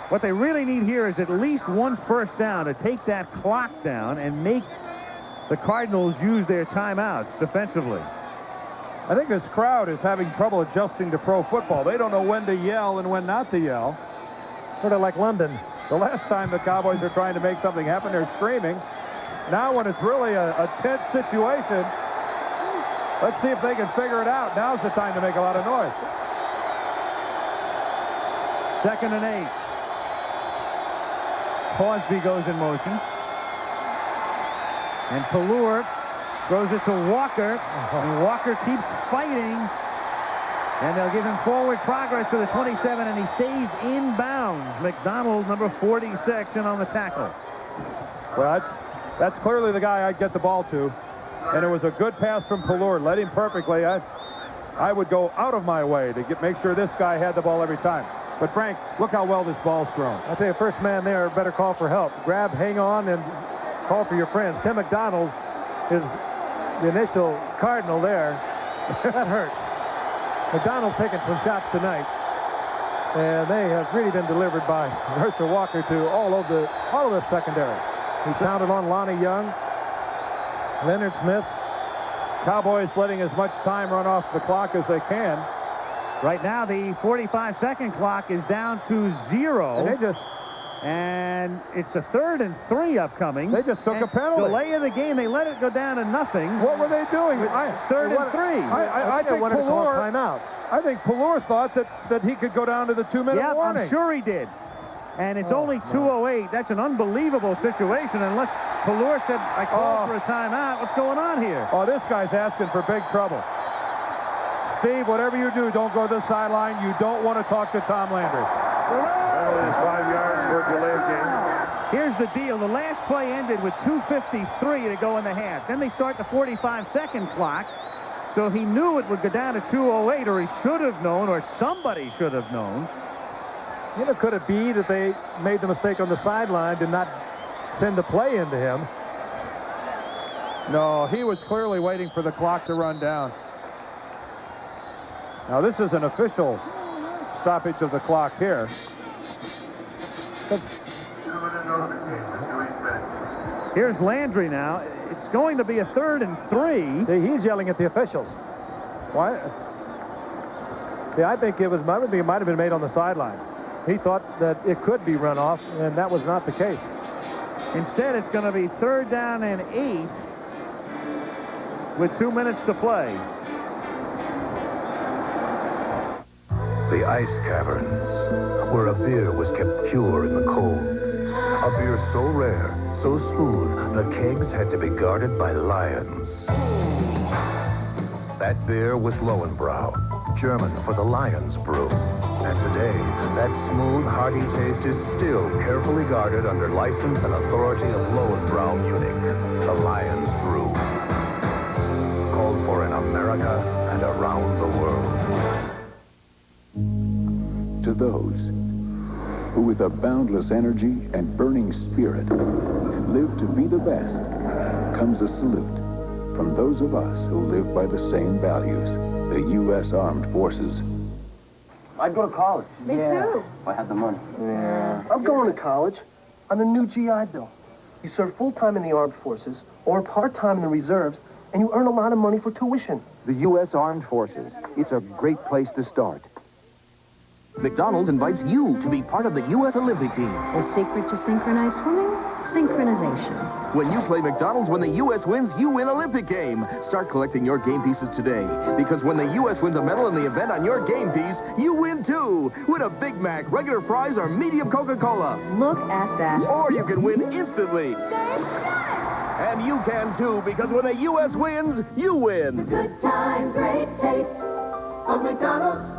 what they really need here is at least 1 first down to take that clock down and make the Cardinals use their timeouts defensively. I think this crowd is having trouble adjusting to pro football. They don't know when to yell and when not to yell. Sort of like London. The last time the Cowboys are trying to make something happen, they're screaming. Now when it's really a tense situation, let's see if they can figure it out. Now's the time to make a lot of noise. 2nd and 8. Crosby goes in motion. And Pallure throws it to Walker. And Walker keeps fighting. And they'll give him forward progress to the 27, and he stays in bounds. McDonald, number 46, in on the tackle. Well, that's clearly the guy I'd get the ball to. And it was a good pass from Pallure. Led him perfectly. I would go out of my way to make sure this guy had the ball every time. But, Frank, look how well this ball's thrown. I tell you, first man there better call for help. Grab, hang on, and call for your friends. Tim McDonald is the initial Cardinal there. That hurt. McDonald taking some shots tonight, and they have really been delivered by Herschel Walker to all of the secondary. He pounded on Lonnie Young, Leonard Smith. Cowboys letting as much time run off the clock as they can. Right now, the 45-second clock is down to 0. And it's a 3rd and 3 upcoming. They just took a penalty. Delay of the game. They let it go down to nothing. What were they doing? 3rd and 3. I think Pallure. I think Pallure thought that he could go down to the 2-minute warning. I'm sure he did. And it's only 2:08. That's an unbelievable situation. Unless Pallure said, "I called for a timeout." What's going on here? Oh, this guy's asking for big trouble. Steve, whatever you do, don't go to the sideline. You don't want to talk to Tom Landry. That is 5 yards for delay of game. Here's the deal. The last play ended with 2:53 to go in the half. Then they start the 45-second clock. So he knew it would go down to 2:08, or he should have known, or somebody should have known. You know, could it be that they made the mistake on the sideline, did not send the play into him? No, he was clearly waiting for the clock to run down. Now, this is an official stoppage of the clock here. Here's Landry now. It's going to be a 3rd and 3. See, he's yelling at the officials. Why? See, I think it might have been made on the sideline. He thought that it could be run off, and that was not the case. Instead, it's going to be 3rd down and 8 with 2 minutes to play. The ice caverns, where a beer was kept pure in the cold. A beer so rare, so smooth, the kegs had to be guarded by lions. That beer was Lowenbrau, German for the Lion's Brew. And today, that smooth, hearty taste is still carefully guarded under license and authority of Lowenbrau Munich, the Lion's Brew. Called for in America and around the world. To those who with a boundless energy and burning spirit live to be the best, comes a salute from those of us who live by the same values, the U.S. Armed Forces. I'd go to college. Me too. If I had the money. Yeah. I'm going to college on the new GI Bill. You serve full-time in the Armed Forces or part-time in the reserves, and you earn a lot of money for tuition. The U.S. Armed Forces. It's a great place to start. McDonald's invites you to be part of the U.S. Olympic team. The secret to synchronized swimming? Synchronization. When you play McDonald's, when the U.S. wins, you win Olympic game. Start collecting your game pieces today. Because when the U.S. wins a medal in the event on your game piece, you win too. Win a Big Mac, regular fries, or medium Coca-Cola. Look at that. Or you can win instantly. And you can too, because when the U.S. wins, you win. Good time, great taste of McDonald's.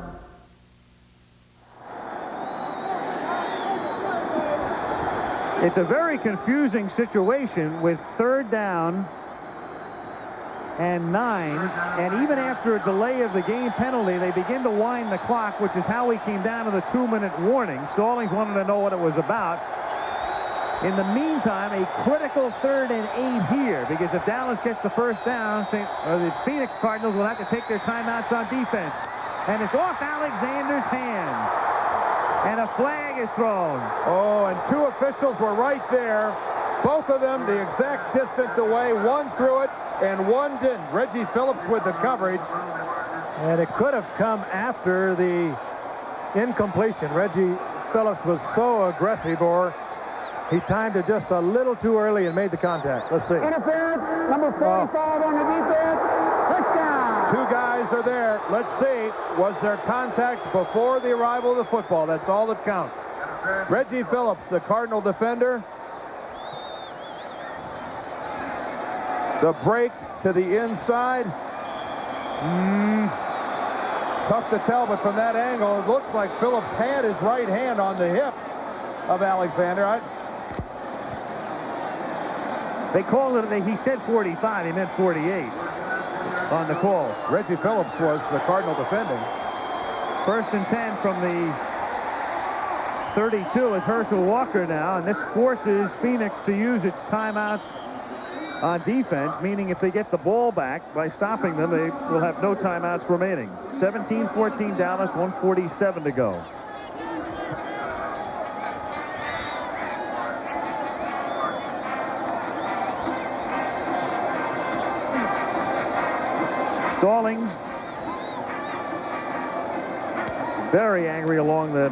It's a very confusing situation with 3rd down And even after a delay of the game penalty, they begin to wind the clock, which is how we came down to the 2-minute warning. Stallings wanted to know what it was about. In the meantime, a critical 3rd and 8 here, because if Dallas gets the first down, the Phoenix Cardinals will have to take their timeouts on defense. And it's off Alexander's hands. And a flag is thrown. Oh, and 2 officials were right there. Both of them the exact distance away. One threw it, and one didn't. Reggie Phillips with the coverage. And it could have come after the incompletion. Reggie Phillips was so aggressive, or he timed it just a little too early and made the contact. Let's see. Interference, number 45 on the defense. Touchdown. 2 guys are there. Let's see. Was there contact before the arrival of the football? That's all that counts. Reggie Phillips, the Cardinal defender. The break to the inside. Tough to tell, but from that angle, it looks like Phillips had his right hand on the hip of Alexander. They called it, he said 45, he meant 48 on the call. Reggie Phillips was the Cardinal defending. 1st and 10 from the 32 is Herschel Walker now, and this forces Phoenix to use its timeouts on defense, meaning if they get the ball back by stopping them, they will have no timeouts remaining. 17-14 Dallas, 1:47 to go. Stallings very angry along the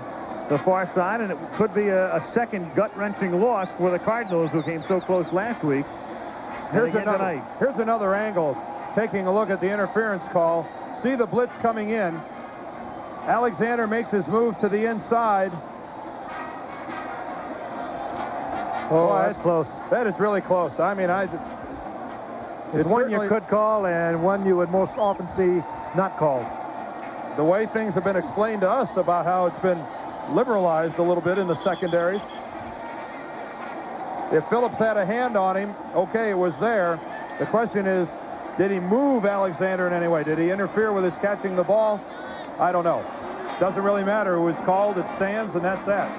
far side, and it could be a second gut-wrenching loss for the Cardinals, who came so close last week. Here's another angle, taking a look at the interference call. See the blitz coming in. Alexander makes his move to the inside. Oh, that's close. That is really close. I mean, it's one you could call and one you would most often see not called. The way things have been explained to us about how it's been liberalized a little bit in the secondaries. If Phillips had a hand on him, okay, it was there. The question is, did he move Alexander in any way? Did he interfere with his catching the ball? I don't know. Doesn't really matter. It was called, it stands, and that's that.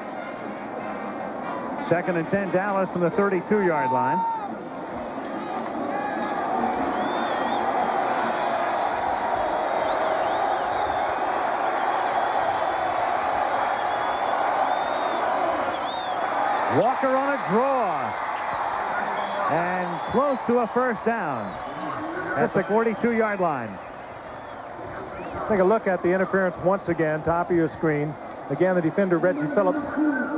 2nd and 10 Dallas from the 32-yard line. Walker on a draw. And close to a first down at the 42-yard line. Take a look at the interference once again, top of your screen. Again, the defender, Reggie Phillips,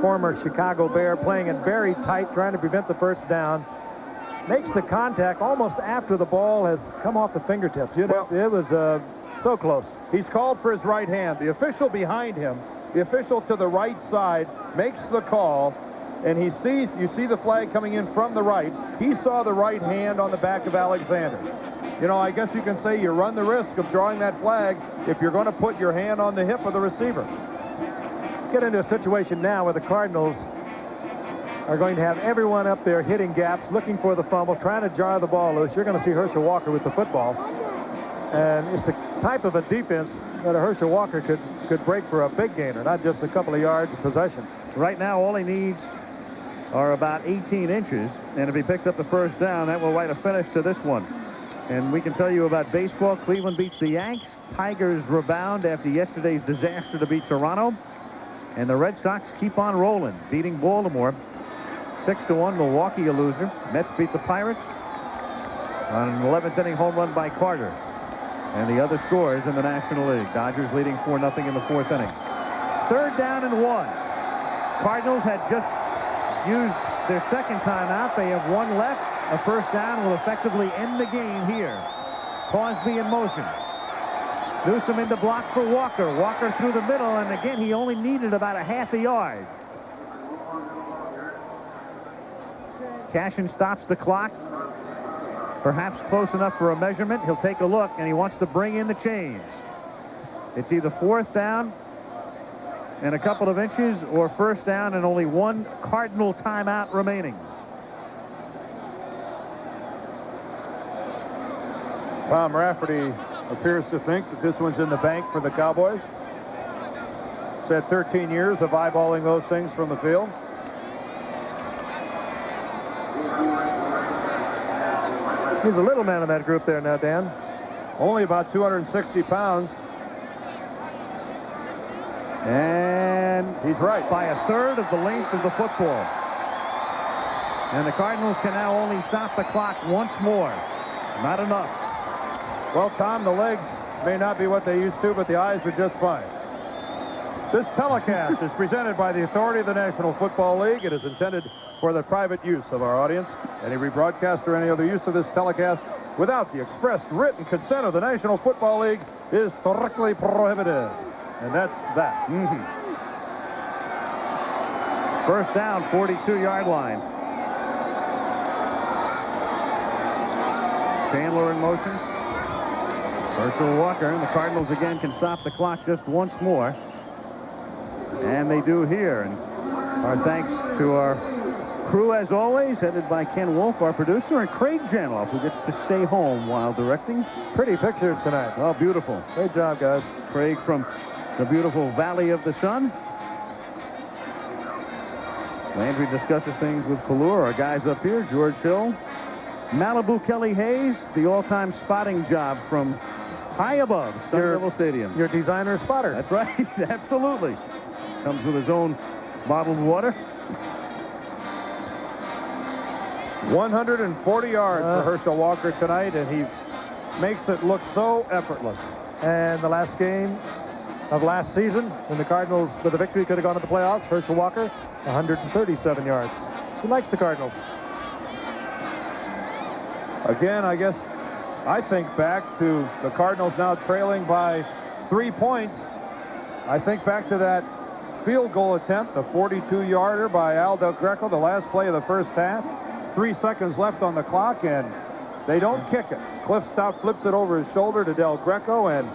former Chicago Bear, playing it very tight, trying to prevent the first down. Makes the contact almost after the ball has come off the fingertips. It was so close. He's called for his right hand. The official behind him, the official to the right side, makes the call. And you see the flag coming in from the right. He saw the right hand on the back of Alexander. You know, I guess you can say you run the risk of drawing that flag if you're going to put your hand on the hip of the receiver. Get into a situation now where the Cardinals are going to have everyone up there hitting gaps, looking for the fumble, trying to jar the ball loose. You're going to see Herschel Walker with the football. And it's the type of a defense that a Herschel Walker could break for a big gainer, not just a couple of yards of possession. Right now, all he needs are about 18 inches, and if he picks up the first down, that will write a finish to this one. And we can tell you about baseball. Cleveland beats the Yanks. Tigers rebound after yesterday's disaster to beat Toronto. And the Red Sox keep on rolling, beating Baltimore 6-1. Milwaukee a loser. Mets beat the Pirates on an 11th inning home run by Carter. And the other scores in the National League. Dodgers leading 4-0 in the 4th inning. 3rd down and 1. Cardinals had just used their second timeout. They have one left. A first down will effectively end the game here. Crosby in motion. Newsom in the block for Walker. Walker through the middle, and again, he only needed about a half a yard. Cashin stops the clock. Perhaps close enough for a measurement. He'll take a look, and he wants to bring in the change. It's either 4th down and a couple of inches, or first down and only one Cardinal timeout remaining. Tom Rafferty appears to think that this one's in the bank for the Cowboys. Said 13 years of eyeballing those things from the field. He's a little man in that group there now, Dan. Only about 260 pounds. And he's right. By a third of the length of the football. And the Cardinals can now only stop the clock once more. Not enough. Well, Tom, the legs may not be what they used to, but the eyes are just fine. This telecast is presented by the authority of the National Football League. It is intended for the private use of our audience. Any rebroadcast or any other use of this telecast without the expressed written consent of the National Football League is strictly prohibited. And that's that. First down, 42-yard line. Chandler in motion. Herschel Walker, and the Cardinals again can stop the clock just once more. And they do here. And our thanks to our crew, as always, headed by Ken Wolf, our producer, and Craig Janoff, who gets to stay home while directing. Pretty pictures tonight. Oh, beautiful. Great job, guys. Craig from the beautiful Valley of the Sun. Landry discusses things with Pelur. Our guys up here, George Hill, Malibu Kelly Hayes, the all-time spotting job from high above Sun Devil Stadium. Your designer spotter. That's right. Absolutely. Comes with his own bottled water. 140 yards for Herschel Walker tonight, and he makes it look so effortless. And the last game of last season, when the Cardinals, with a victory, could have gone to the playoffs, Herschel Walker, 137 yards. He likes the Cardinals. Again, I think back to the Cardinals now trailing by 3 points. I think back to that field goal attempt, the 42-yarder by Al Del Greco, the last play of the first half. 3 seconds left on the clock, and they don't kick it. Cliff Stout flips it over his shoulder to Del Greco, and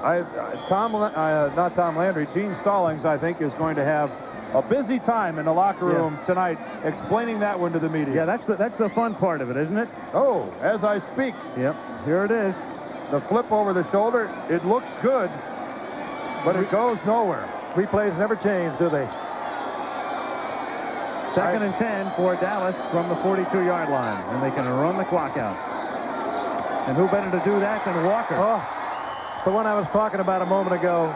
not Tom Landry, Gene Stallings, I think, is going to have a busy time in the locker room tonight explaining that one to the media. Yeah, that's the fun part of it, isn't it? Oh, as I speak. Yep, here it is. The flip over the shoulder, it looks good, but it goes nowhere. Replays never change, do they? Second and 10 for Dallas from the 42-yard line, and they can run the clock out. And who better to do that than Walker? Oh, the one I was talking about a moment ago.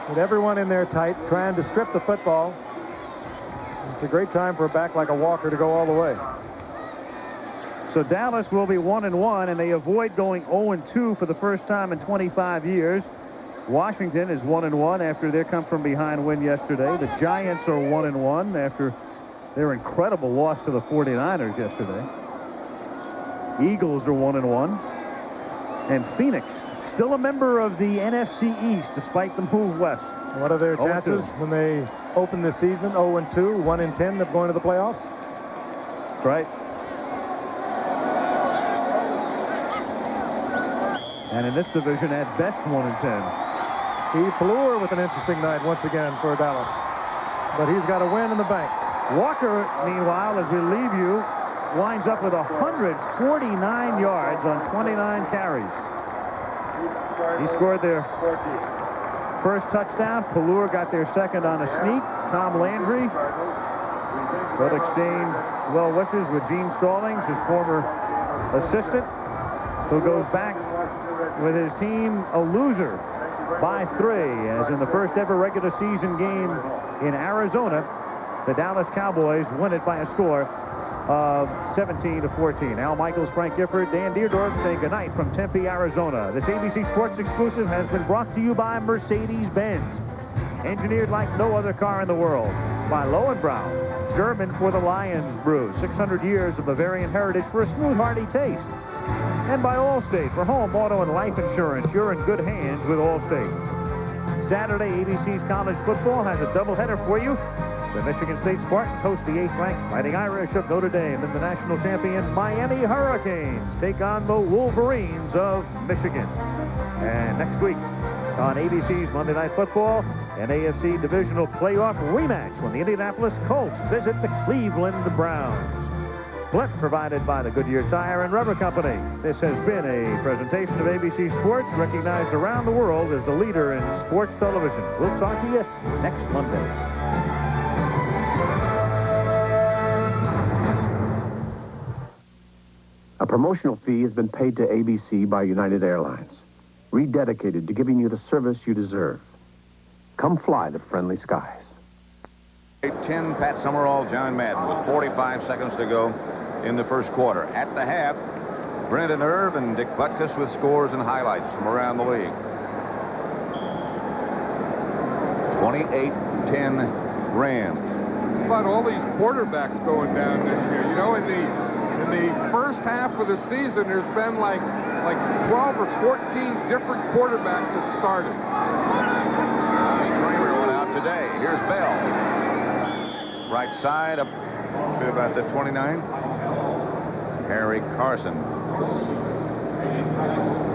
With everyone in there tight, trying to strip the football. It's a great time for a back like a Walker to go all the way. So Dallas will be 1-1, and they avoid going 0-2 for the first time in 25 years. Washington is 1-1 after their come-from-behind win yesterday. The Giants are 1-1 after their incredible loss to the 49ers yesterday. Eagles are 1-1. And Phoenix, still a member of the NFC East despite the move west. What are their chances when they open the season? 0-2, 1-10 of going to the playoffs? That's right. And in this division, at best, 1-10. Steve Pelur with an interesting night once again for Dallas. But he's got a win in the bank. Walker, meanwhile, as we leave you, winds up with 149 yards on 29 carries. He scored their first touchdown. Pelur got their second on a sneak. Tom Landry will exchange well wishes with Gene Stallings, his former assistant, who goes back with his team a loser by 3, as in the first ever regular season game in Arizona, the Dallas Cowboys win it by a score of 17-14. Al Michaels, Frank Gifford, Dan Deerdorf saying goodnight from Tempe, Arizona. This ABC Sports exclusive has been brought to you by Mercedes-Benz. Engineered like no other car in the world. By Lowenbrau, German for the Lions Brew. 600 years of Bavarian heritage for a smooth, hearty taste. And by Allstate for home, auto, and life insurance. You're in good hands with Allstate. Saturday, ABC's college football has a doubleheader for you. The Michigan State Spartans host the 8th-ranked Fighting Irish of Notre Dame, and the national champion Miami Hurricanes take on the Wolverines of Michigan. And next week on ABC's Monday Night Football, an AFC divisional playoff rematch when the Indianapolis Colts visit the Cleveland Browns. Blimp provided by the Goodyear Tire and Rubber Company. This has been a presentation of ABC Sports, recognized around the world as the leader in sports television. We'll talk to you next Monday. A promotional fee has been paid to ABC by United Airlines, rededicated to giving you the service you deserve. Come fly the friendly skies. 10, Pat Summerall, John Madden, with 45 seconds to go in the first quarter. At the half, Brendan Irv and Dick Butkus with scores and highlights from around the league. 28-10 Rams. How about all these quarterbacks going down this year? You know, in the first half of the season, there's been like 12 or 14 different quarterbacks that started. Kramer went out today. Here's Bell. Right side up to about the 29. Harry Carson.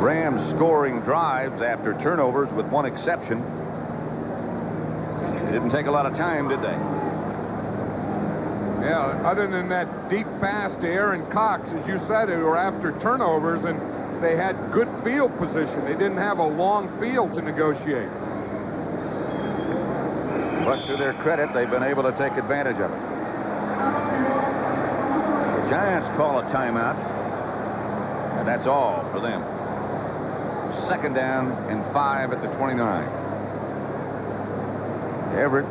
Rams scoring drives after turnovers with one exception. It didn't take a lot of time, did they? Yeah, other than that deep pass to Aaron Cox, as you said, they were after turnovers, and they had good field position. They didn't have a long field to negotiate. But to their credit, they've been able to take advantage of it. The Giants call a timeout, and that's all for them. Second down and 5 at the 29. Everett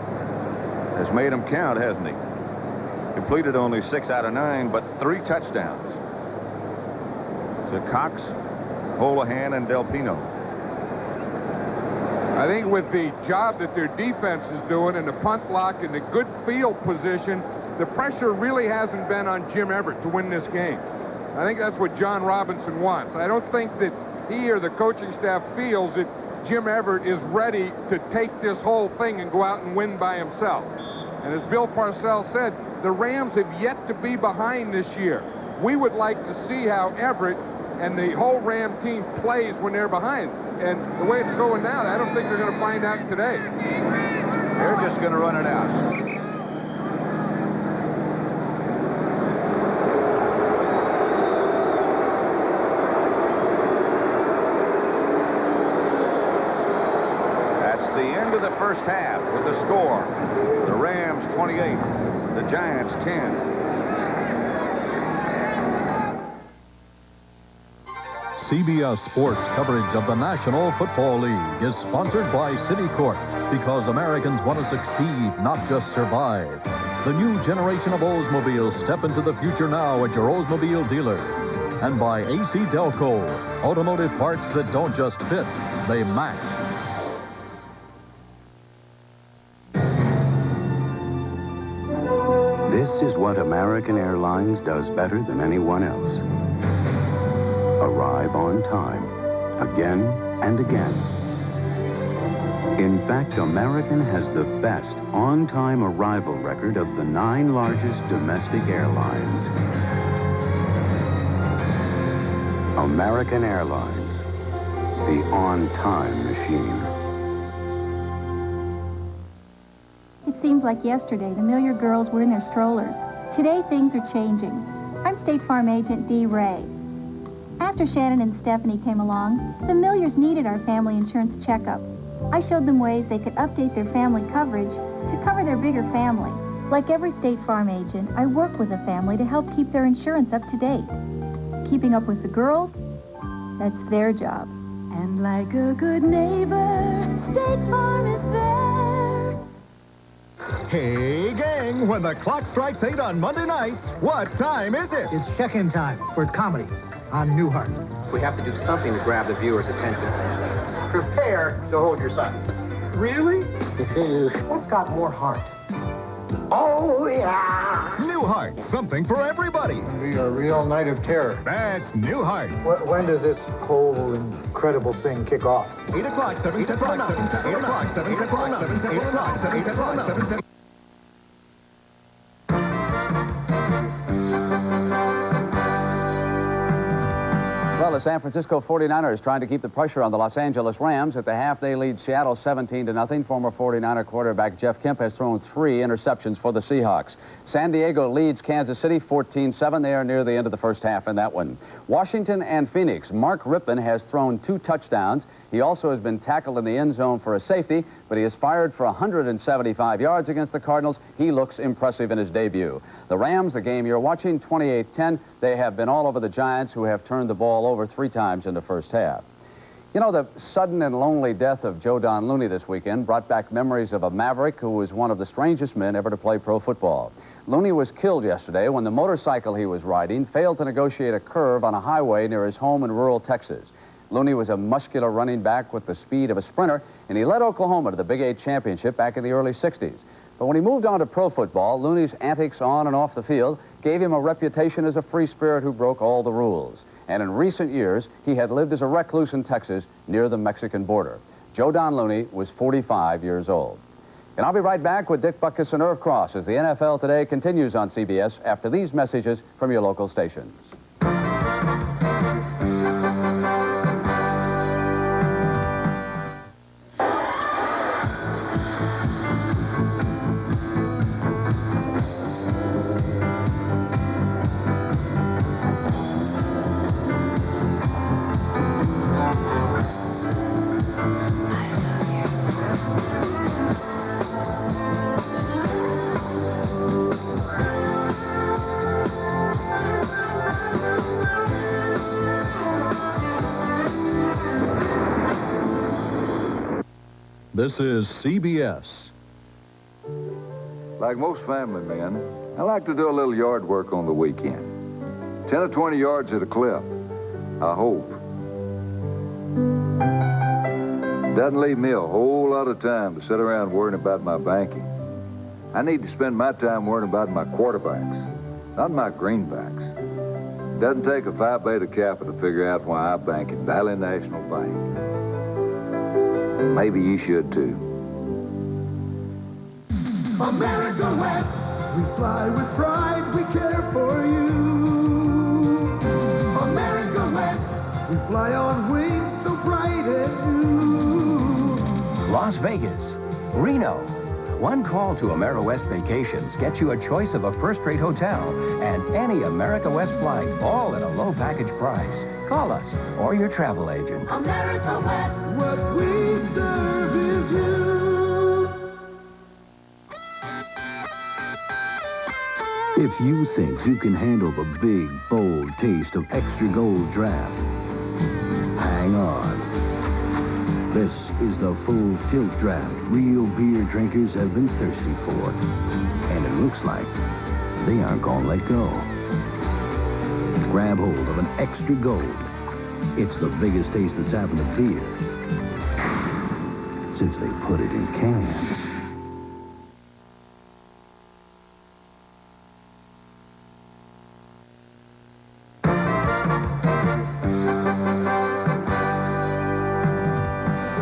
has made them count, hasn't he? Completed only 6 out of 9, but 3 touchdowns to Cox, Holohan, and Del Pino. I think with the job that their defense is doing and the punt block and the good field position, the pressure really hasn't been on Jim Everett to win this game. I think that's what John Robinson wants. I don't think that he or the coaching staff feels that Jim Everett is ready to take this whole thing and go out and win by himself. And as Bill Parcells said, the Rams have yet to be behind this year. We would like to see how Everett and the whole Ram team plays when they're behind. And the way it's going now, I don't think they're going to find out today. They're just going to run it out. That's the end of the first half with the score. The Rams 28, the Giants 10. CBS Sports coverage of the National Football League is sponsored by Citicorp, because Americans want to succeed, not just survive. The new generation of Oldsmobiles step into the future now at your Oldsmobile dealer. And by AC Delco, automotive parts that don't just fit, they match. This is what American Airlines does better than anyone else. Arrive on time, again and again. In fact, American has the best on-time arrival record of the 9 largest domestic airlines. American Airlines, the on-time machine. It seems like yesterday the Miller girls were in their strollers. Today things are changing. I'm State Farm Agent Dee Ray. After Shannon and Stephanie came along, the Millers needed our family insurance checkup. I showed them ways they could update their family coverage to cover their bigger family. Like every State Farm agent, I work with a family to help keep their insurance up to date. Keeping up with the girls, that's their job. And like a good neighbor, State Farm is there. Hey, gang, when the clock strikes 8 on Monday nights, what time is it? It's check-in time for comedy on Newhart. We have to do something to grab the viewer's attention. Prepare to hold your son. Really? What's got more heart? Oh, yeah! Newhart, something for everybody. Be a real night of terror. That's Newhart. When does this whole incredible thing kick off? 8 o'clock, 7 Central, 8 o'clock, 7 Central, 8 o'clock, 7 Central, 7 Central. Well, a San Francisco 49ers trying to keep the pressure on the Los Angeles Rams. At the half, they lead Seattle 17-0. Former 49er quarterback Jeff Kemp has thrown 3 interceptions for the Seahawks. San Diego leads Kansas City 14-7. They are near the end of the first half in that one. Washington and Phoenix. Mark Rippon has thrown 2 touchdowns. He also has been tackled in the end zone for a safety, but he has fired for 175 yards against the Cardinals. He looks impressive in his debut. The Rams, the game you're watching, 28-10. They have been all over the Giants, who have turned the ball over 3 times in the first half. You know, the sudden and lonely death of Joe Don Looney this weekend brought back memories of a maverick who was one of the strangest men ever to play pro football. Looney was killed yesterday when the motorcycle he was riding failed to negotiate a curve on a highway near his home in rural Texas. Looney was a muscular running back with the speed of a sprinter, and he led Oklahoma to the Big 8 championship back in the early 60s. But when he moved on to pro football, Looney's antics on and off the field gave him a reputation as a free spirit who broke all the rules. And in recent years, he had lived as a recluse in Texas near the Mexican border. Joe Don Looney was 45 years old. And I'll be right back with Dick Butkus and Irv Cross as the NFL Today continues on CBS after these messages from your local stations. This is CBS. Like most family men, I like to do a little yard work on the weekend. 10 or 20 yards at a clip, I hope. Doesn't leave me a whole lot of time to sit around worrying about my banking. I need to spend my time worrying about my quarterbacks, not my greenbacks. Doesn't take a Phi Beta Kappa to figure out why I bank at Valley National Bank. Maybe you should too. America West, we fly with pride, we care for you. America West, we fly on wings so bright and new. Las Vegas, Reno. One call to AmeriWest Vacations gets you a choice of a first-rate hotel and any America West flight, all at a low package price. Call us or your travel agent. America West, what we serve is you. If you think you can handle the big, bold taste of extra gold draft, hang on. This is the full tilt draft real beer drinkers have been thirsty for. And it looks like they aren't gonna let go. Grab hold of an extra gold. It's the biggest taste that's happened to beer since they put it in cans.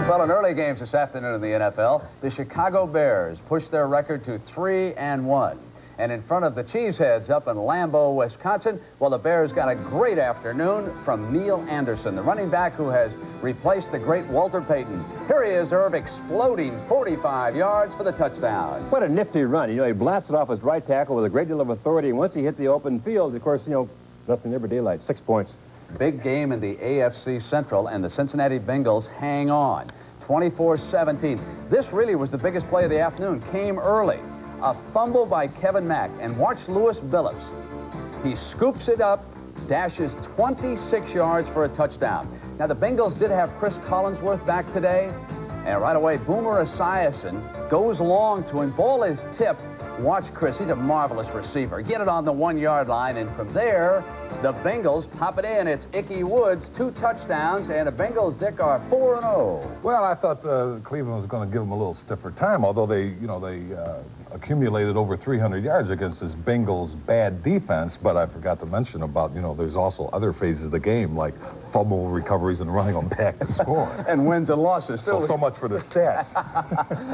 Well, in early games this afternoon in the NFL, the Chicago Bears pushed their record to 3-1. And in front of the Cheeseheads up in Lambeau, Wisconsin, well, the Bears got a great afternoon from Neil Anderson, the running back who has replaced the great Walter Payton. Here he is, Irv, exploding 45 yards for the touchdown. What a nifty run. You know, he blasted off his right tackle with a great deal of authority, and once he hit the open field, of course, you know, nothing ever daylight, 6 points. Big game in the AFC Central, and the Cincinnati Bengals hang on, 24-17. This really was the biggest play of the afternoon, came early. A fumble by Kevin Mack, and watch Lewis Billups. He scoops it up, dashes 26 yards for a touchdown. Now, the Bengals did have Chris Collinsworth back today, and right away, Boomer Esiason goes long to him. Ball is tipped. Watch Chris. He's a marvelous receiver. Get it on the 1-yard line, and from there, the Bengals pop it in. It's Ickey Woods, 2 touchdowns, and the Bengals, Dick, are 4-0. Well, I thought Cleveland was going to give them a little stiffer time, although they accumulated over 300 yards against this Bengals bad defense. But I forgot to mention about, there's also other phases of the game, like fumble recoveries and running them back to score. And wins and losses, too. So much for the stats.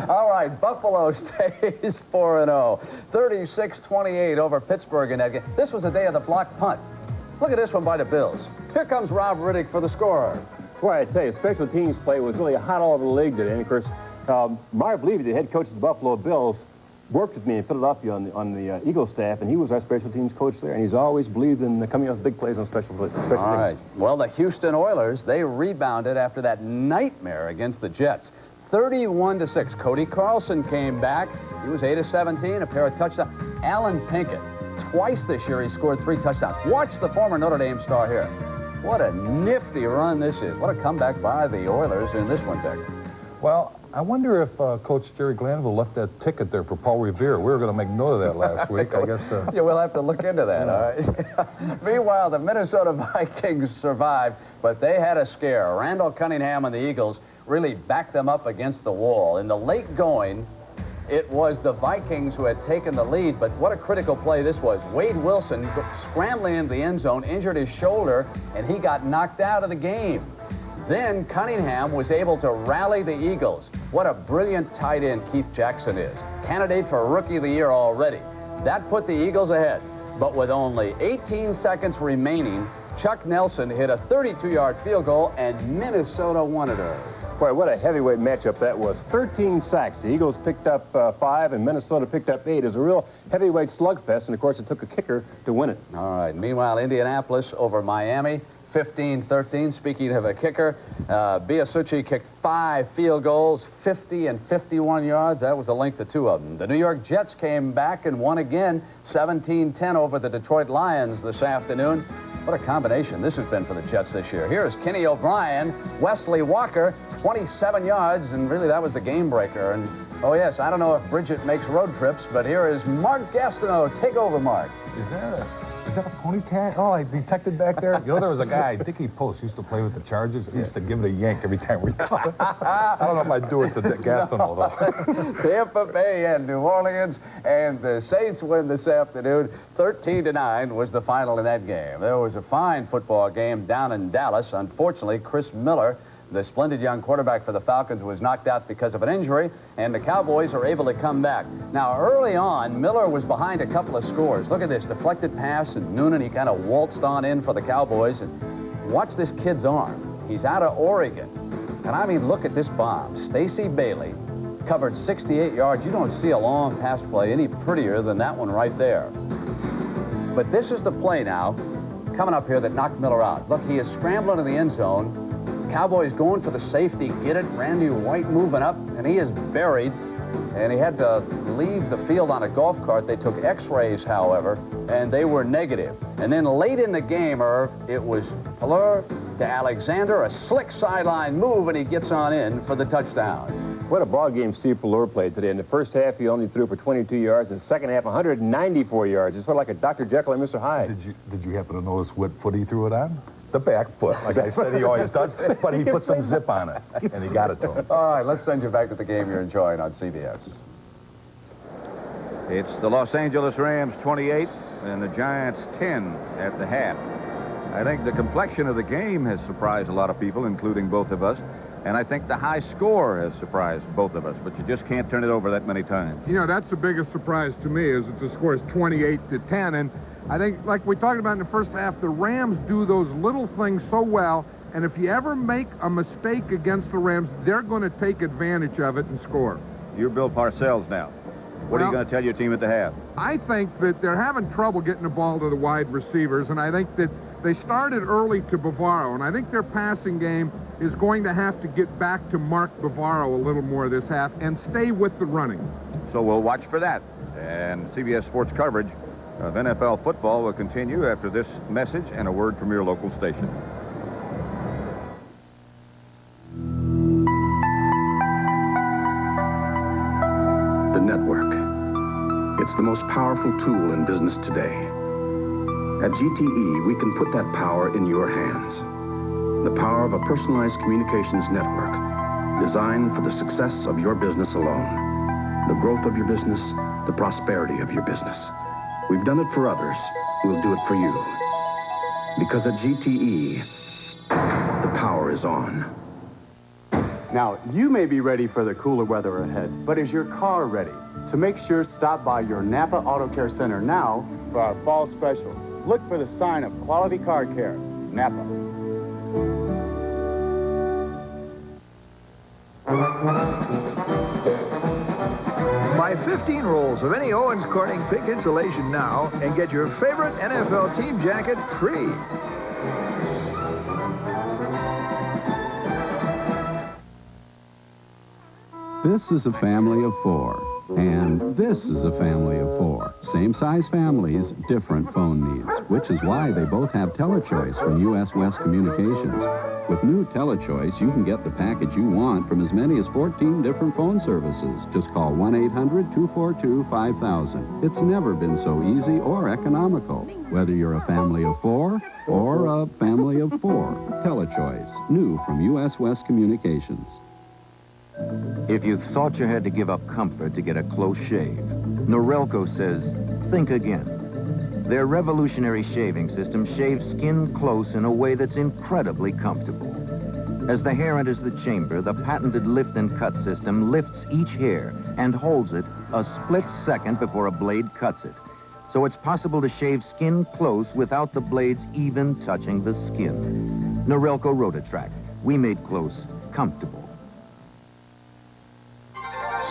All right, Buffalo stays 4-0. 36-28 over Pittsburgh in that game. This was the day of the blocked punt. Look at this one by the Bills. Here comes Rob Riddick for the score. Boy, I tell you, special teams play was really hot all over the league today. And, of course, Marv Levy, the head coach of the Buffalo Bills, worked with me in Philadelphia on the Eagles staff, and he was our special teams coach there, and he's always believed in coming up with big plays on special teams. All right. Well, the Houston Oilers, they rebounded after that nightmare against the Jets. 31-6. Cody Carlson came back. He was 8 of 17, a pair of touchdowns. Alan Pinkett, twice this year he scored 3 touchdowns. Watch the former Notre Dame star here. What a nifty run this is. What a comeback by the Oilers in this one, Dick. Well, I wonder if Coach Jerry Glanville left that ticket there for Paul Revere. We were going to make note of that last week. I guess. Yeah, we'll have to look into that, all right? Meanwhile, the Minnesota Vikings survived, but they had a scare. Randall Cunningham and the Eagles really backed them up against the wall. In the late going, it was the Vikings who had taken the lead, but what a critical play this was. Wade Wilson scrambling into the end zone, injured his shoulder, and he got knocked out of the game. Then Cunningham was able to rally the Eagles. What a brilliant tight end Keith Jackson is. Candidate for Rookie of the Year already. That put the Eagles ahead. But with only 18 seconds remaining, Chuck Nelson hit a 32-yard field goal, and Minnesota won it early. Boy, what a heavyweight matchup that was. 13 sacks. The Eagles picked up 5, and Minnesota picked up 8. It was a real heavyweight slugfest, and, of course, it took a kicker to win it. All right. Meanwhile, Indianapolis over Miami. 15-13. Speaking of a kicker, Biasucci kicked 5 field goals, 50 and 51 yards. That was the length of 2 of them. The New York Jets came back and won again, 17-10 over the Detroit Lions this afternoon. What a combination this has been for the Jets this year. Here's Kenny O'Brien, Wesley Walker, 27 yards, and really that was the game breaker. And, oh, yes, I don't know if Bridget makes road trips, but here is Mark Gastineau. Take over, Mark. Is that a ponytail? Oh, I detected back there. You know, there was a guy, Dickie Post, used to play with the Chargers. He used to give it a yank every time we caught it. I don't know if I'd do it to Gastineau, though. Tampa Bay and New Orleans, and the Saints win this afternoon. 13-9 was the final in that game. There was a fine football game down in Dallas. Unfortunately, Chris Miller, the splendid young quarterback for the Falcons, was knocked out because of an injury, and the Cowboys are able to come back. Now, early on, Miller was behind a couple of scores. Look at this, deflected pass, and Noonan, he kind of waltzed on in for the Cowboys. And watch this kid's arm. He's out of Oregon. And I mean, look at this bomb. Stacey Bailey covered 68 yards. You don't see a long pass play any prettier than that one right there. But this is the play now, coming up here, that knocked Miller out. Look, he is scrambling in the end zone. Cowboys going for the safety, get it. Randy White moving up, and he is buried. And he had to leave the field on a golf cart. They took x-rays, however, and they were negative. And then late in the game, Irv, it was Fleur to Alexander, a slick sideline move, and he gets on in for the touchdown. What a ball game Steve Fleur played today. In the first half, he only threw for 22 yards. In the second half, 194 yards. It's sort of like a Dr. Jekyll and Mr. Hyde. Did you happen to notice what foot he threw it on? The back foot, like I said he always does, but he put some zip on it, and he got it to him. All right, let's send you back to the game you're enjoying on CBS. It's the Los Angeles Rams 28 and the Giants 10 at the half. I think the complexion of the game has surprised a lot of people, including both of us, and I think the high score has surprised both of us, but you just can't turn it over that many times. You know, that's the biggest surprise to me, is that the score is 28-10, and I think, like we talked about in the first half, the Rams do those little things so well, and if you ever make a mistake against the Rams, they're going to take advantage of it and score. You're Bill Parcells now. What are you going to tell your team at the half? I think that they're having trouble getting the ball to the wide receivers, and I think that they started early to Bavaro, and I think their passing game is going to have to get back to Mark Bavaro a little more this half and stay with the running. So we'll watch for that. And CBS Sports coverage of NFL football will continue after this message and a word from your local station. The network. It's the most powerful tool in business today. At GTE, we can put that power in your hands. The power of a personalized communications network designed for the success of your business alone. The growth of your business, the prosperity of your business. We've done it for others. We'll do it for you. Because at GTE, the power is on. Now, you may be ready for the cooler weather ahead, but is your car ready? To make sure, stop by your Napa Auto Care Center now for our fall specials. Look for the sign of quality car care. Napa. Buy 15 rolls of any Owens Corning pink insulation now and get your favorite NFL team jacket free. This is a family of 4. And this is a family of 4. Same-size families, different phone needs, which is why they both have TeleChoice from U.S. West Communications. With new TeleChoice, you can get the package you want from as many as 14 different phone services. Just call 1-800-242-5000. It's never been so easy or economical, whether you're a family of 4 or a family of 4. TeleChoice, new from U.S. West Communications. If you thought you had to give up comfort to get a close shave, Norelco says, think again. Their revolutionary shaving system shaves skin close in a way that's incredibly comfortable. As the hair enters the chamber, the patented lift and cut system lifts each hair and holds it a split second before a blade cuts it. So it's possible to shave skin close without the blades even touching the skin. Norelco Rotatrack. We made close comfortable.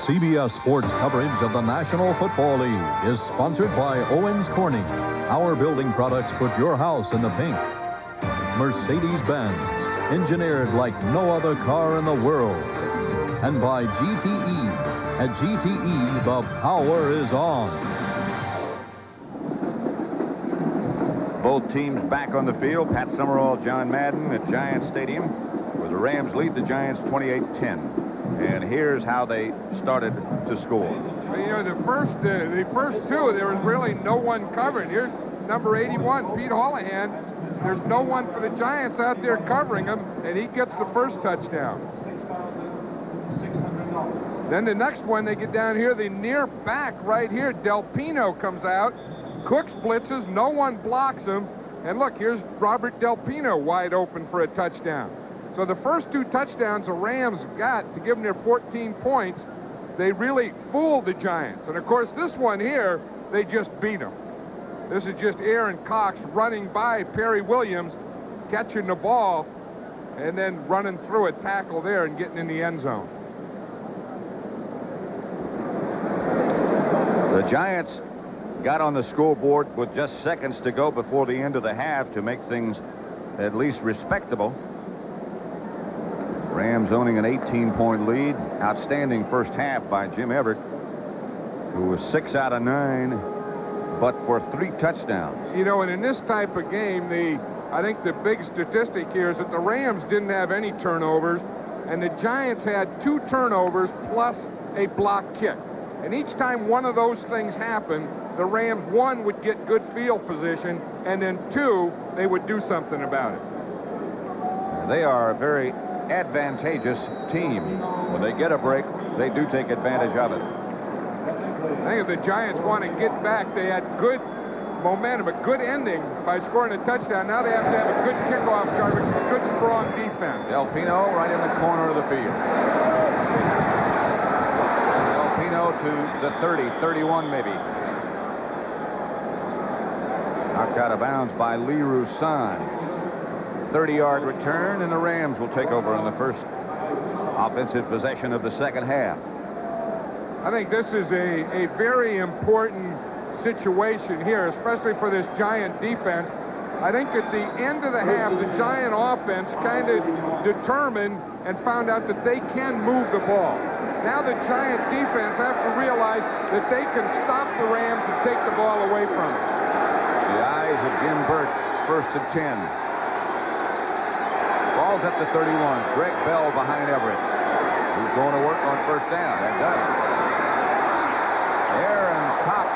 CBS Sports coverage of the National Football League is sponsored by Owens Corning. Our building products put your house in the pink. Mercedes-Benz, engineered like no other car in the world. And by GTE. At GTE, the power is on. Both teams back on the field. Pat Summerall, John Madden at Giants Stadium, where the Rams lead the Giants 28-10. And here's how they started to score. You know, the first two, there was really no one covering. Here's number 81, Pete Holohan. There's no one for the Giants out there covering him, and he gets the first touchdown. Then the next one, they get down here, the near back right here, Del Pino comes out. Cooks blitzes, no one blocks him. And look, here's Robert Del Pino wide open for a touchdown. So the first 2 touchdowns the Rams got to give them their 14 points, they really fooled the Giants. And, of course, this one here, they just beat them. This is just Aaron Cox running by Perry Williams, catching the ball, and then running through a tackle there and getting in the end zone. The Giants got on the scoreboard with just seconds to go before the end of the half to make things at least respectable. Rams owning an 18-point lead. Outstanding first half by Jim Everett, who was 6 out of 9, but for 3 touchdowns. You know, and in this type of game, I think the big statistic here is that the Rams didn't have any turnovers, and the Giants had 2 turnovers plus a block kick. And each time one of those things happened, the Rams, 1, would get good field position, and then 2, they would do something about it. They are a very advantageous team. When they get a break, they do take advantage of it. I think if the Giants want to get back, they had good momentum, a good ending by scoring a touchdown. Now they have to have a good kickoff coverage, a good, strong defense. Del Pino right in the corner of the field. Del Pino to the 30, 31 maybe. Knocked out of bounds by Leroy San. 30-yard return, and the Rams will take over on the first offensive possession of the second half. I think this is a very important situation here, especially for this Giant defense. I think at the end of the half, the Giant offense kind of determined and found out that they can move the ball. Now the Giant defense has to realize that they can stop the Rams and take the ball away from them. The eyes of Jim Burt, first and 10. Ball's up to 31. Greg Bell behind Everett, who's going to work on first down. And does. Aaron Cox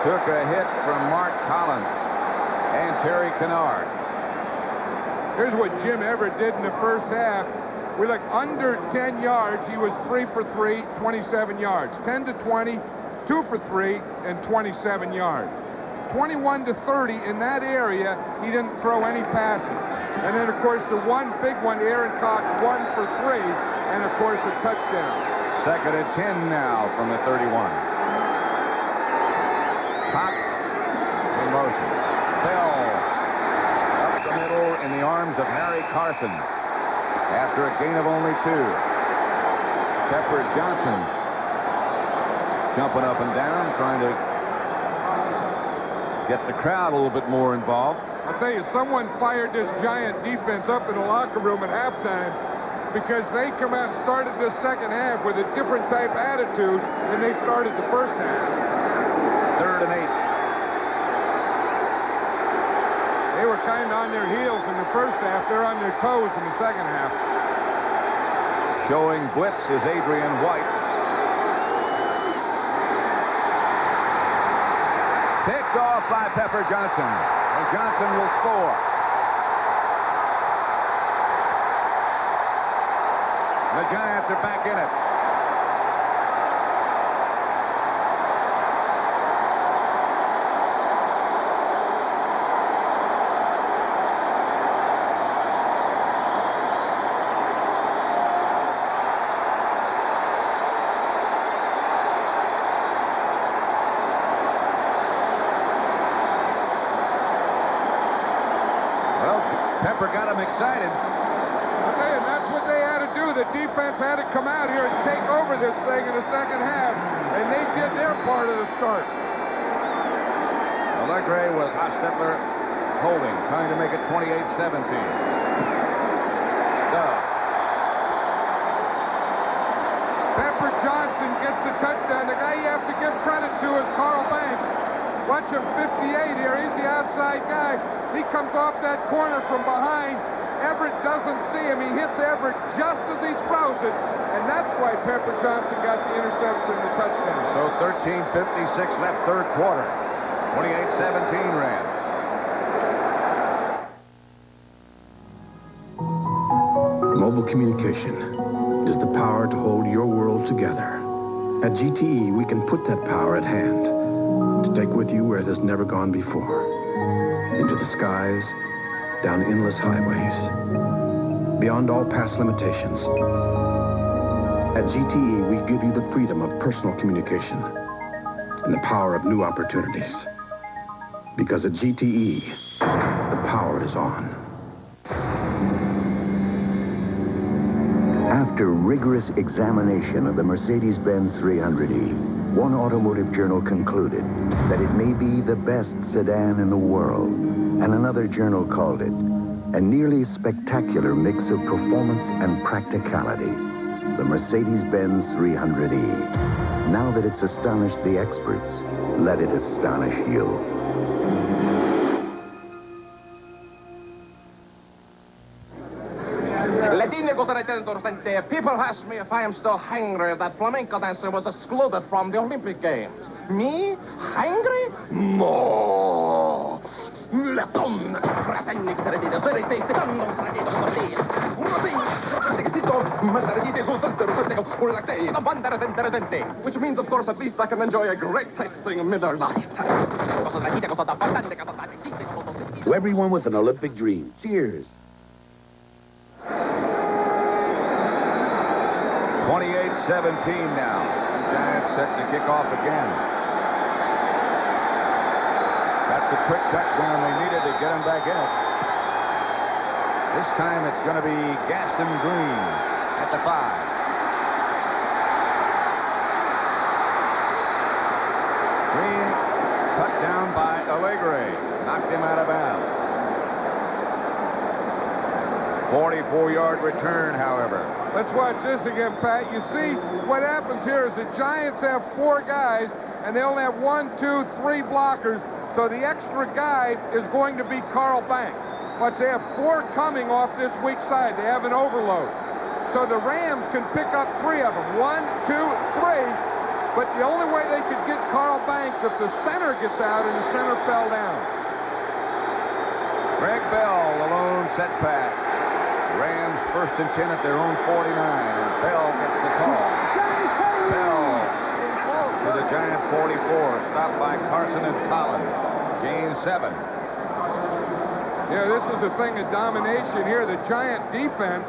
took a hit from Mark Collins and Terry Kennard. Here's what Jim Everett did in the first half. We look under 10 yards. He was 3 for 3, 27 yards. 10 to 20, 2 for 3, and 27 yards. 21 to 30 in that area, he didn't throw any passes. And then, of course, the one big one, Aaron Cox, 1 for 3, and, of course, a touchdown. Second and 10 now from the 31. Cox in motion. Bell up the middle. the arms of Harry Carson after a gain of only 2. Pepper Johnson jumping up and down, trying to get the crowd a little bit more involved. I'll tell you, someone fired this Giant defense up in the locker room at halftime because they come out and started this second half with a different type attitude than they started the first half. 3rd and 8. They were kind of on their heels in the first half. They're on their toes in the second half. Showing blitz is Adrian White. Picked off by Pepper Johnson. And Johnson will score. The Giants are back in it. Pepper got him excited. I'll tell you, that's what they had to do. The defense had to come out here and take over this thing in the second half, and they did their part of the start. Allegre with Hostetler holding, trying to make it 28-17. Pepper Johnson gets the touchdown. The guy you have to give credit to is Carl Banks. Watch him, 58 here. He's the outside guy. He comes off that corner from behind. Everett doesn't see him. He hits Everett just as he throws it. And that's why Pepper Johnson got the interception and the touchdown. So 13:56 left, third quarter. 28-17 Rams. Mobile communication is the power to hold your world together. At GTE, we can put that power at hand to take with you where it has never gone before. Into the skies, down endless highways, beyond all past limitations. At GTE, we give you the freedom of personal communication and the power of new opportunities. Because at GTE, the power is on. After rigorous examination of the Mercedes-Benz 300E, one automotive journal concluded that it may be the best sedan in the world, and another journal called it a nearly spectacular mix of performance and practicality, the Mercedes-Benz 300E. Now that it's astonished the experts, let it astonish you. People ask me if I am still hungry. That flamenco dancer was excluded from the Olympic Games. Me? Hungry? No. Which means, of course, at least I can enjoy a great tasting Miller Lite. To everyone with an Olympic dream, cheers. 28-17 now. Giants set to kick off again. Got the quick touchdown they needed to get him back in it. This time it's going to be Gaston Green at the 5. Green cut down by Allegre. Knocked him out of bounds. 44-yard return, however. Let's watch this again, Pat. You see, what happens here is the Giants have 4 guys, and they only have 1, 2, 3 blockers. So the extra guy is going to be Carl Banks. But they have 4 coming off this weak side. They have an overload. So the Rams can pick up 3 of them. 1, 2, 3. But the only way they could get Carl Banks if the center gets out and the center fell down. Greg Bell, the lone set pass. Rams first and 10 at their own 49, and Bell gets the call. Bell to the Giant 44, stopped by Carson and Collins. Gain 7. Yeah, this is the thing of domination here. The Giant defense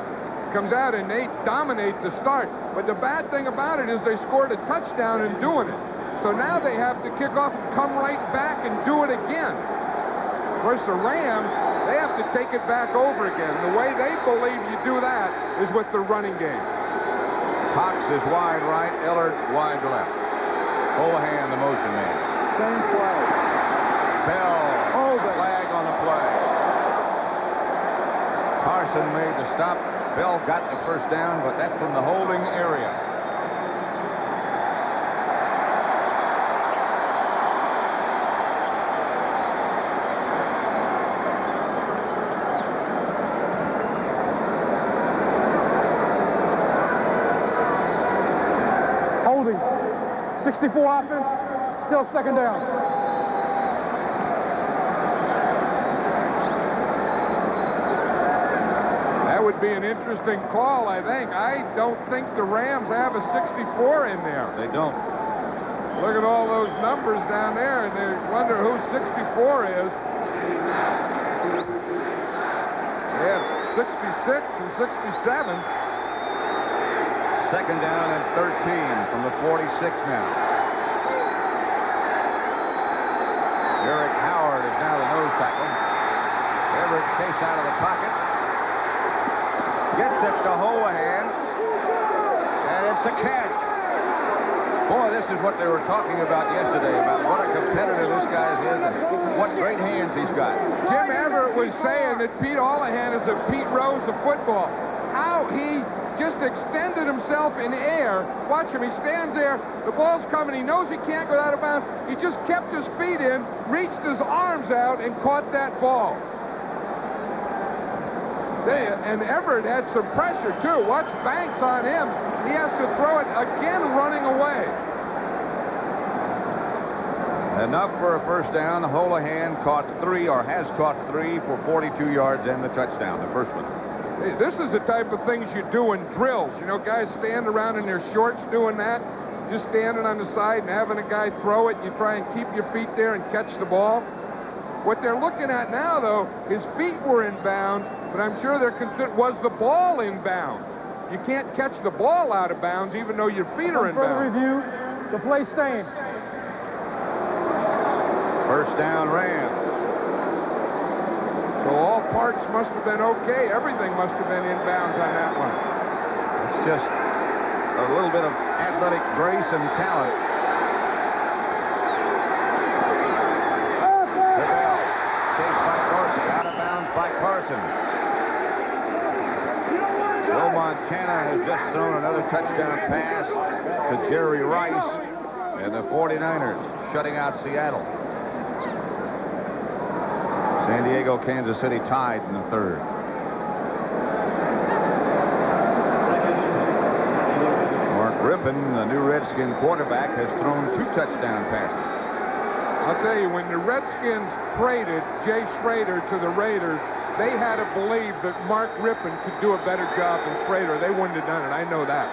comes out and they dominate the start. But the bad thing about it is they scored a touchdown in doing it. So now they have to kick off and come right back and do it again. Of course, the Rams, they have have to take it back over again. The way they believe you do that is with the running game. Cox is wide right, Ellard wide left. Holohan, the motion man. Same play. Bell, flag on the play. Carson made the stop. Bell got the first down, but that's in the holding area. Holding. 64 offense, still second down. That would be an interesting call, I think. I don't think the Rams have a 64 in there. They don't. Look at all those numbers down there, and they wonder who 64 is. They have 66 and 67. Second down and 13 from the 46 now. Eric Howard is now the nose tackle. Everett chased out of the pocket. Gets it to Holohan. And it's a catch. Boy, this is what they were talking about yesterday, about what a competitor this guy is and what great hands he's got. Jim Everett was saying that Pete Holohan is a Pete Rose of football. How he just extended himself in air. Watch him. He stands there. The ball's coming. He knows he can't go out of bounds. He just kept his feet in, reached his arms out, and caught that ball. And Everett had some pressure, too. Watch Banks on him. He has to throw it again running away. Enough for a first down. Holohan caught 3, or has caught 3 for 42 yards and the touchdown, the first one. Hey, this is the type of things you do in drills. You know, guys stand around in their shorts doing that. Just standing on the side and having a guy throw it. You try and keep your feet there and catch the ball. What they're looking at now, though, his feet were in bounds, but I'm sure they're considering, was the ball in bounds? You can't catch the ball out of bounds even though your feet are in bounds. Further review, the play staying. First down, Rams. So all parts must have been okay. Everything must have been in bounds on that one. It's just a little bit of athletic grace and talent. Bell, chased by Carson, out of bounds by Carson. Joe Montana has just thrown another touchdown pass to Jerry Rice, and the 49ers shutting out Seattle. San Diego, Kansas City tied in the third. Mark Rippon, the new Redskin quarterback, has thrown 2 touchdown passes. I'll tell you, when the Redskins traded Jay Schrader to the Raiders, they had to believe that Mark Rippon could do a better job than Schrader. They wouldn't have done it. I know that.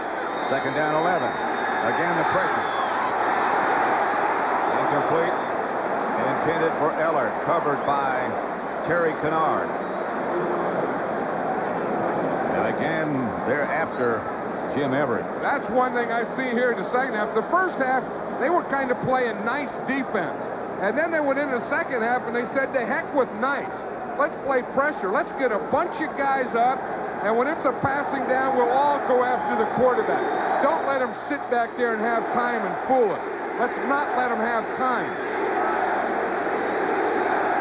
Second down, 11. Again, the pressure. Incomplete. Intended for Ellard, covered by Terry Kennard. And again, they're after Jim Everett. That's one thing I see here in the second half. The first half, they were kind of playing nice defense. And then they went into the second half and they said, to heck with nice. Let's play pressure. Let's get a bunch of guys up. And when it's a passing down, we'll all go after the quarterback. Don't let him sit back there and have time and fool us. Let's not let him have time.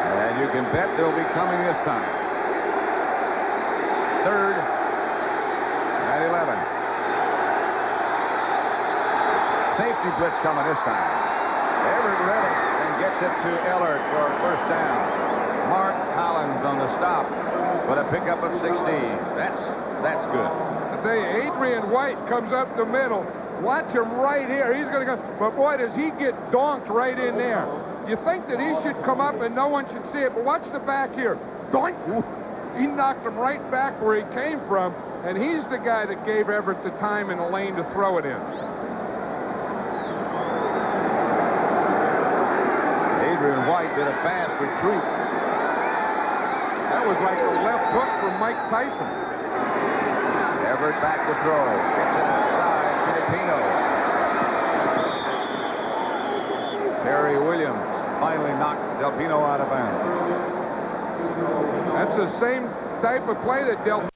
And you can bet they'll be coming this time. Third and 11. Safety blitz coming this time. Everett ready and gets it to Ellard for a first down. Mark Collins on the stop, but a pickup of 16. That's good. I tell you, Adrian White comes up the middle. Watch him right here. He's going to go, but boy, does he get donked right in there. You think that he should come up and no one should see it, but watch the back here. Doink! He knocked him right back where he came from, and he's the guy that gave Everett the time in the lane to throw it in. Adrian White did a fast retreat. That was like the left hook from Mike Tyson. Everett back to throw. Gets it outside to Pino. Terry Williams finally knocked Del Pino out of bounds. That's the same type of play that dealt